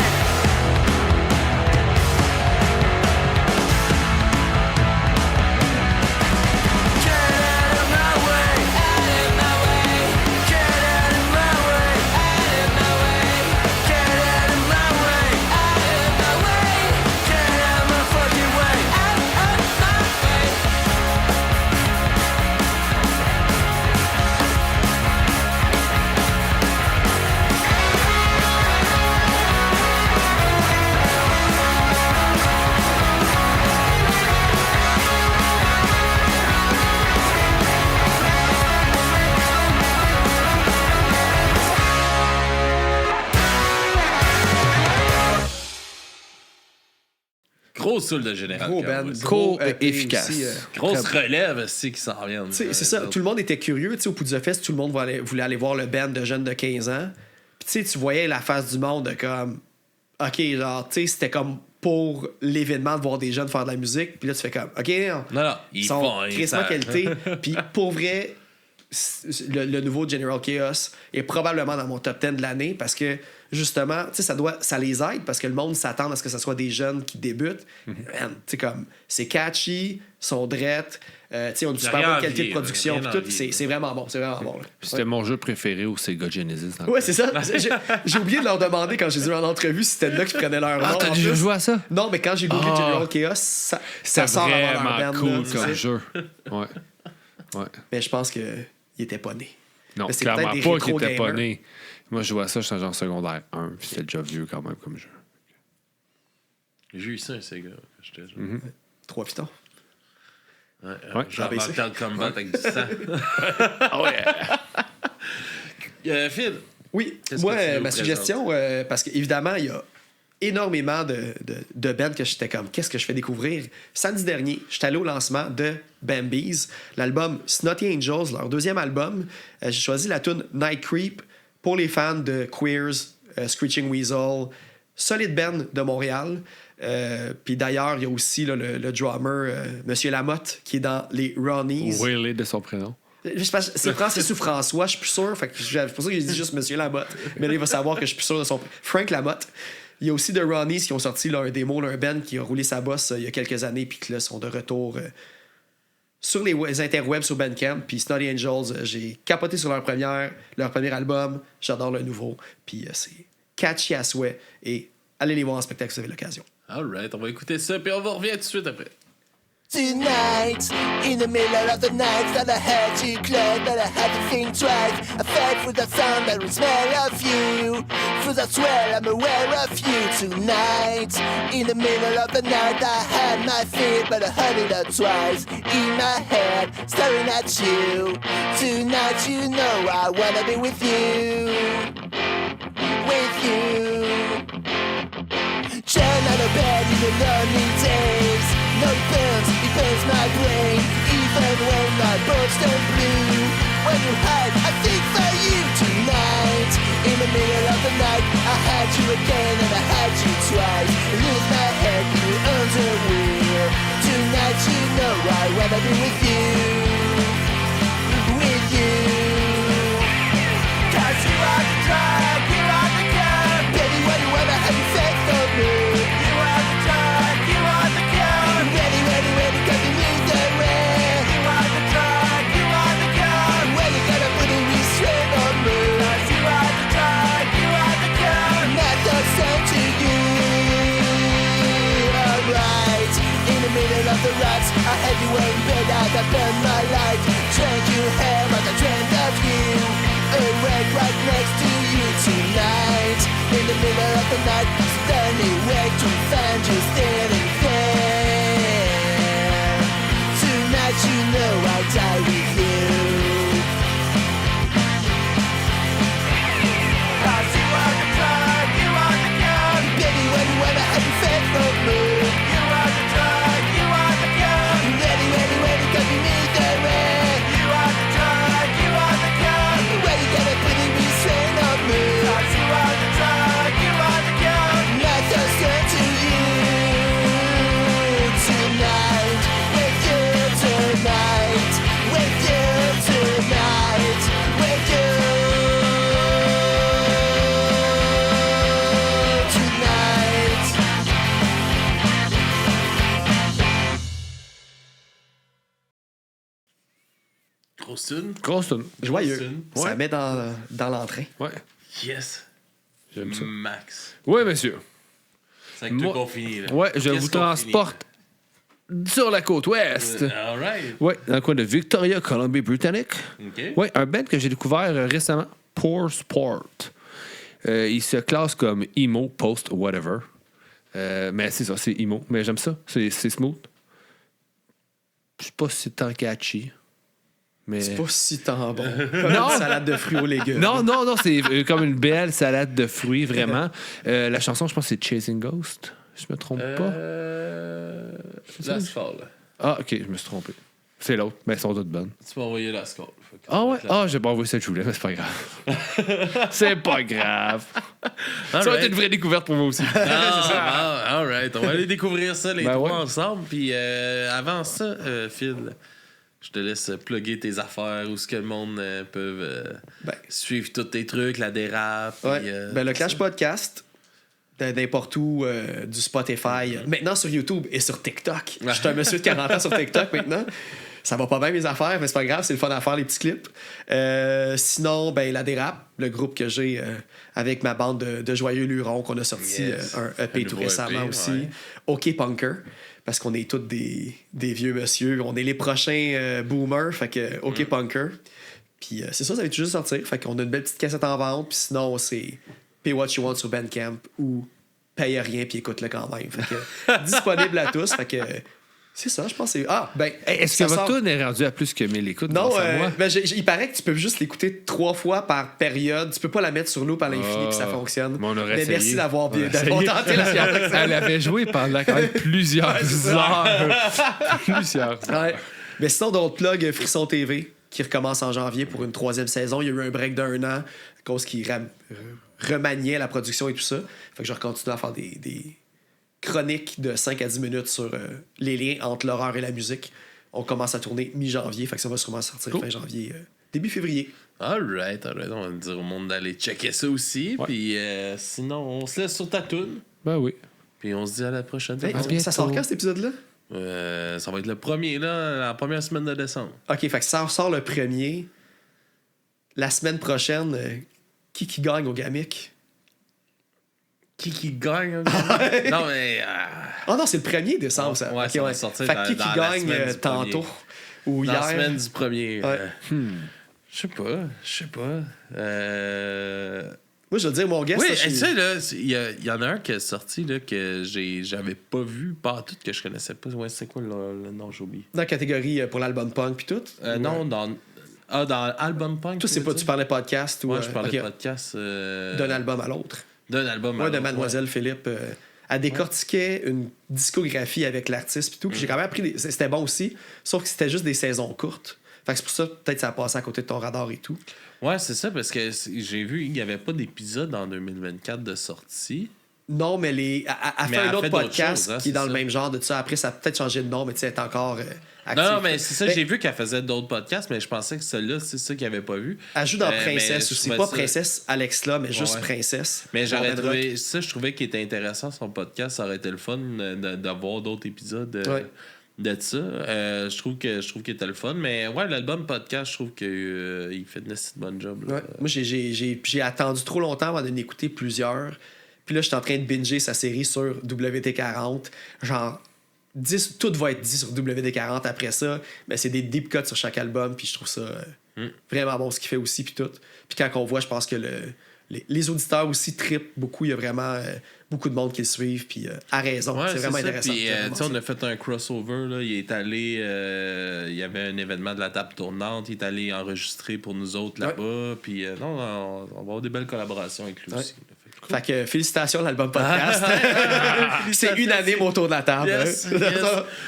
Get out of my way, out of my way. Get out of my way, out of my way. Get out of my way, out of my way. Get out my fucking way, out of my way. Grosse soul de Général Gros K.O. band, aussi. gros et EP efficace. aussi, Grosse relève aussi qui s'en vient. Tu sais, c'est ça, tout le monde était curieux. Tu sais, au Poudre Fest, tout le monde voulait aller voir le band de jeunes de 15 ans. Puis tu sais, tu voyais la face du monde de comme, OK, genre, tu sais, c'était comme pour l'événement de voir des jeunes faire de la musique. Puis là, tu fais comme, OK, non. Non, Ils sont crissement qualité. Puis pour vrai, le nouveau General Chaos est probablement dans mon top 10 de l'année parce que justement, tu sais, ça les aide parce que le monde s'attend à ce que ce soit des jeunes qui débutent. Man, tu sais, comme, c'est catchy, sont drettes, tu sais, on a une super rien bonne à qualité de envier, production. rien Puis à tout, envier. c'est vraiment bon, c'est vraiment bon. là. C'était mon jeu préféré au Sega Genesis. dans le Ouais, temps. c'est ça. J'ai oublié de leur demander quand j'ai vu en entrevue si c'était là qu'ils prenaient leur Ah, nom. t'as en déjà plus. joué à ça? Non, mais quand j'ai googlé General Chaos, ça C'était sort avant vraiment leur band. cool là, tu comme sais. jeu. Ouais. Mais je pense qu'il était pas né. Non, Mais c'est clairement peut-être des pas qu'il rétro était pas gamers. né. Moi, je jouais à ça, j'étais genre secondaire 1, puis c'était déjà vieux quand même comme jeu. J'ai eu ça, ces gars. J'étais jeune. 3 pitons. Ouais, genre ABC. Mortal Kombat avec du sang. Ah ouais. Phil, Oui, Qu'est-ce moi, que tu nous ma suggestion, parce qu'évidemment, il y a énormément de bands que j'étais comme, qu'est-ce que je fais découvrir? Samedi dernier, j'étais allé au lancement de Bambies, l'album Snotty Angels, leur deuxième album. J'ai choisi la tune Night Creep pour les fans de Queers, Screeching Weasel, solide band de Montréal. Puis d'ailleurs, il y a aussi là, le drummer, Monsieur Lamotte, qui est dans les Ronnies. Willie de son prénom. C'est Francis ou François, je suis plus sûr. Fait que c'est pour ça que j'ai dit juste Monsieur Lamotte. Mais là, il va savoir que je suis plus sûr de son. Frank Lamotte. Il y a aussi The Ronnies qui ont sorti là, un démo, là, un band qui a roulé sa bosse il y a quelques années, puis qui là, sont de retour sur les interwebs sur Bandcamp. Puis Snotty Angels, j'ai capoté sur leur premier album. J'adore le nouveau. Puis c'est catchy à souhait. Et allez les voir en spectacle si vous avez l'occasion. alright, on va écouter ça, puis on va revenir tout de suite après. Tonight, in the middle of the night, that I had to close, that I had to think twice. I felt through the sound and the smell of you. Through the swell, I'm aware of you. Tonight, in the middle of the night, I had my fear, but I heard it out twice. In my head, staring at you. Tonight, you know I wanna be with you. With you. Turn out of bed in the lonely days. No, it burns my brain. Even when my bones turn blue. When you hide, I think for you tonight. In the middle of the night, I had you again and I had you twice. Lose my head, you under wheel. Tonight you know I wanna be with you. With you. 'Cause you are the drug, you are the cure. Baby, what you wanna have you faith for me? You are the drug, you are the cure. Ready, ready, ready, 'cause you need the rain. You are the drug, you are the cure. When you gotta put a restraint on me. 'Cause you are the drug, you are the cure. Not the same to you. Alright, in the middle of the rocks, I had you in bed, I got burned my light. Drank you hair, but I dreamt of you. Awake right next to you tonight. In the middle of the night, standing where to find you standing there. Tonight you know I'll die with you. 'Cause you are the drug, you are the cure. Baby, when you wanna have you faith for me. You are the drug, you are the cure. Ready, ready, ready, 'cause you need the rain. You are the drug, you are the cure. Where you gonna put a restraint on me? 'Cause you are the drug, you are the cure. Not just turn to you tonight. With you tonight. With you tonight. With you tonight. Grosse tune. Grosse tune. Joyeux. Ouais. Ça met dans l'entrain. Ouais. Yes. J'aime ça. Max. Oui, monsieur. C'est avec toi qu'on finit, là. Ouais, je Qu'est-ce vous qu'on transporte sur la côte ouest. finit? Alright. Ouais, dans le coin de Victoria, Colombie-Britannique. OK. Ouais, un band que j'ai découvert récemment, Poor Sport. Il se classe comme emo, post, whatever. Mais c'est ça, c'est emo. Mais j'aime ça. C'est smooth. Je sais pas si c'est tant catchy. Mais... C'est pas si tant bon. Comme Non. une salade de fruits aux légumes. Non, c'est comme une belle salade de fruits, vraiment. La chanson, je pense que c'est Chasing Ghost. Je me trompe pas. Last Call. Ah, ok, je me suis trompé. C'est l'autre, mais elles sont toutes bonnes. Tu m'as envoyé Last Call. Ah ouais? Ah, j'ai pas envoyé ça que je voulais, mais c'est pas grave. C'est pas grave. Ça va être une vraie découverte pour moi aussi. Alright. On va aller découvrir ça, les Ben trois ouais. ensemble. Puis avant ça, Phil, je te laisse plugger tes affaires où ce que le monde peut suivre tous tes trucs, la dérape. Ouais. puis, Le Clash Podcast, n'importe où, du Spotify, maintenant sur YouTube et sur TikTok. Je suis un monsieur de 40 ans sur TikTok maintenant. Ça va pas bien mes affaires, mais c'est pas grave, c'est le fun à faire les petits clips. Sinon, la dérape, le groupe que j'ai avec ma bande de joyeux lurons qu'on a sorti un EP tout nouveau récemment EP, aussi. ouais. OK Punker, parce qu'on est tous des vieux monsieur. On est les prochains boomers, fait que OK Punker. Puis c'est ça va être juste sortir. Fait qu'on a une belle petite cassette en vente. Puis sinon, c'est Pay What You Want sur Bandcamp ou paye rien puis écoute-le quand même. Fait que disponible à tous. Fait que C'est ça, je pense que c'est. Ah, ben. Est-ce ça que votre sort- tune est rendue à plus que 1000 écoutes? Non, grâce à moi? ben, il paraît que tu peux juste l'écouter 3 fois par période. Tu peux pas la mettre sur loop à l'infini puis ça fonctionne. Mais on aurait Mais essayé. merci d'avoir On a d'avoir essayé. tenté la science. Elle avait joué pendant quand même plusieurs heures. Plusieurs. Ouais. Mais sinon, d'autres plugs, Frisson TV, qui recommence en janvier pour une 3e saison. Il y a eu un break d'1 an à cause qu'il remaniait la production et tout ça. Fait que je continue à faire des chroniques de 5 à 10 minutes sur les liens entre l'horreur et la musique. On commence à tourner mi-janvier, fait que ça va sûrement sortir fin janvier, début février. Alright. On va dire au monde d'aller checker ça aussi. Ouais. Puis sinon, on se laisse sur ta toune. Ben oui. Puis on se dit à la prochaine. Hey, bientôt. ça sort quand cet épisode-là? Ça va être le premier, là, la première semaine de décembre. Ok, fait que ça sort le premier. La semaine prochaine, qui gagne au Gamic? Qui gagne? Non, mais... Oh non, c'est le 1er décembre, ça. Ouais, Ok, ça va sortir fait que qui dans la gagne semaine du tantôt ou dans hier? la semaine du premier. Ouais. Je sais pas. Moi, je veux dire, mon guest, Oui, ça, je tu suis- sais, là, il y en a un qui est sorti là, que j'avais pas vu, pas tout, que je connaissais pas. Ouais, c'est quoi le nom, j'ai oublié? dans la catégorie pour l'album punk puis tout. Non, dans Album Punk. Toi, c'est pas, tu parlais podcast ou Ouais, je parlais ok, de podcast. d'un album à l'autre. D'un album. Moi, de alors, Mademoiselle Philippe. Elle décortiquait une discographie avec l'artiste puis tout. Puis j'ai quand même appris. C'était bon aussi, sauf que c'était juste des saisons courtes. Fait que c'est pour ça, peut-être, ça a passé à côté de ton radar et tout. Ouais, c'est ça, parce que j'ai vu, il n'y avait pas d'épisode en 2024 de sortie. Non, mais elle Mais fait un elle autre fait d'autres podcast choses, hein, qui est c'est dans le ça. même genre de ça. Après, ça a peut-être changé de nom, mais tu sais, elle est encore active. Non, mais c'est ça, Ben, j'ai vu qu'elle faisait d'autres podcasts, mais je pensais que celui-là, c'est ça qu'il n'y avait pas vu. Elle joue dans Mais Princesse je aussi. trouvais Pas ça- Princesse Alex-là, mais juste Ouais. Princesse. Mais j'aurais Norman Rock. trouvé ça, je trouvais qu'il était intéressant son podcast. Ça aurait été le fun d'avoir d'autres épisodes Ouais. de ça. Je trouve qu'il était le fun. Mais ouais, l'album podcast, je trouve qu'il fait une assez bonne job. Là. Ouais. Moi, j'ai attendu trop longtemps avant d'en écouter plusieurs. Puis là, je suis en train de binger sa série sur WD-40. Genre, tout va être dit sur WD-40 après ça. Mais c'est des deep cuts sur chaque album. Puis je trouve ça vraiment bon ce qu'il fait aussi. Puis tout. Puis quand on voit, je pense que les auditeurs aussi trippent beaucoup. Il y a vraiment beaucoup de monde qui le suivent. Puis à raison. Ouais, c'est vraiment ça. intéressant. Puis, C'est vraiment tu sais, on ça. a fait un crossover. Là. Il est allé. Il y avait un événement de la table tournante. Il est allé enregistrer pour nous autres là-bas. Puis, non, on va avoir des belles collaborations avec lui Ouais. aussi. Là. Fait que félicitations l'album podcast. C'est unanime autour de la table. Yes, hein. yes.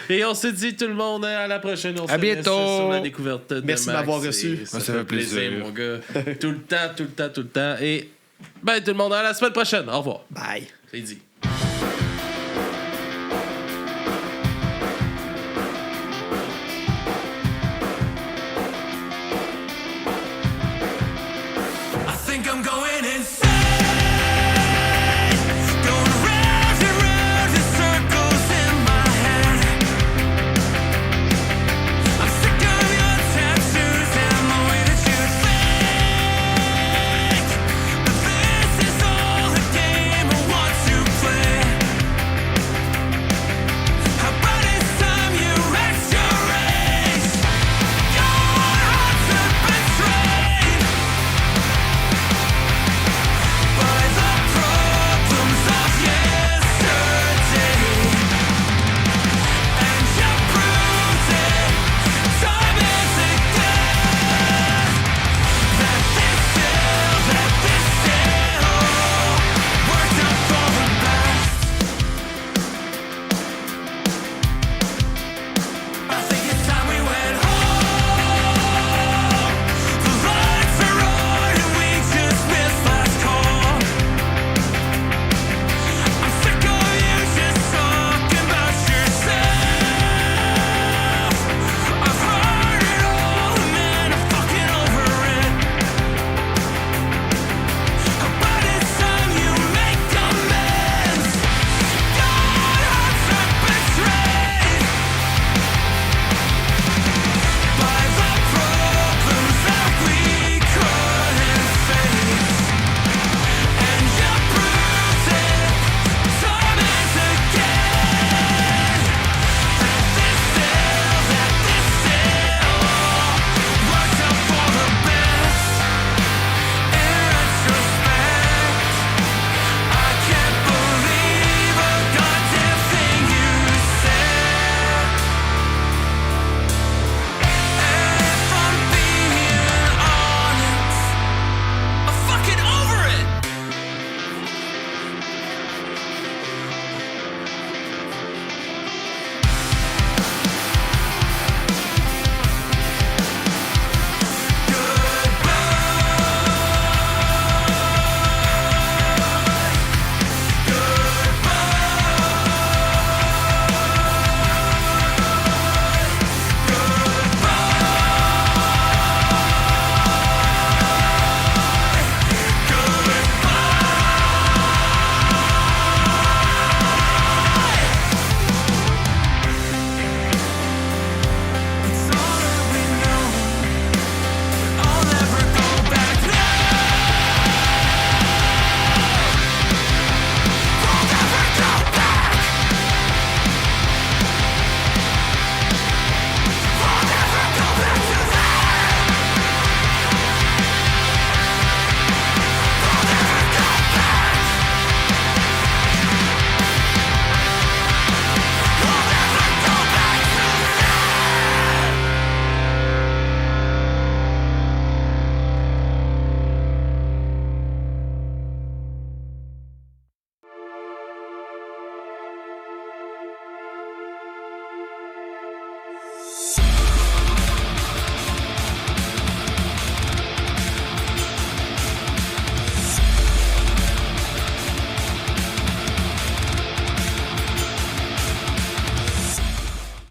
Et on se dit tout le monde à la prochaine. On À se laisse bientôt. sur la découverte de Merci de Max. m'avoir reçu. Et Ça Ça fait fait plaisir, plaisir. mon gars. Tout le temps. Et ben tout le monde à la semaine prochaine. Au revoir. Bye. C'est dit.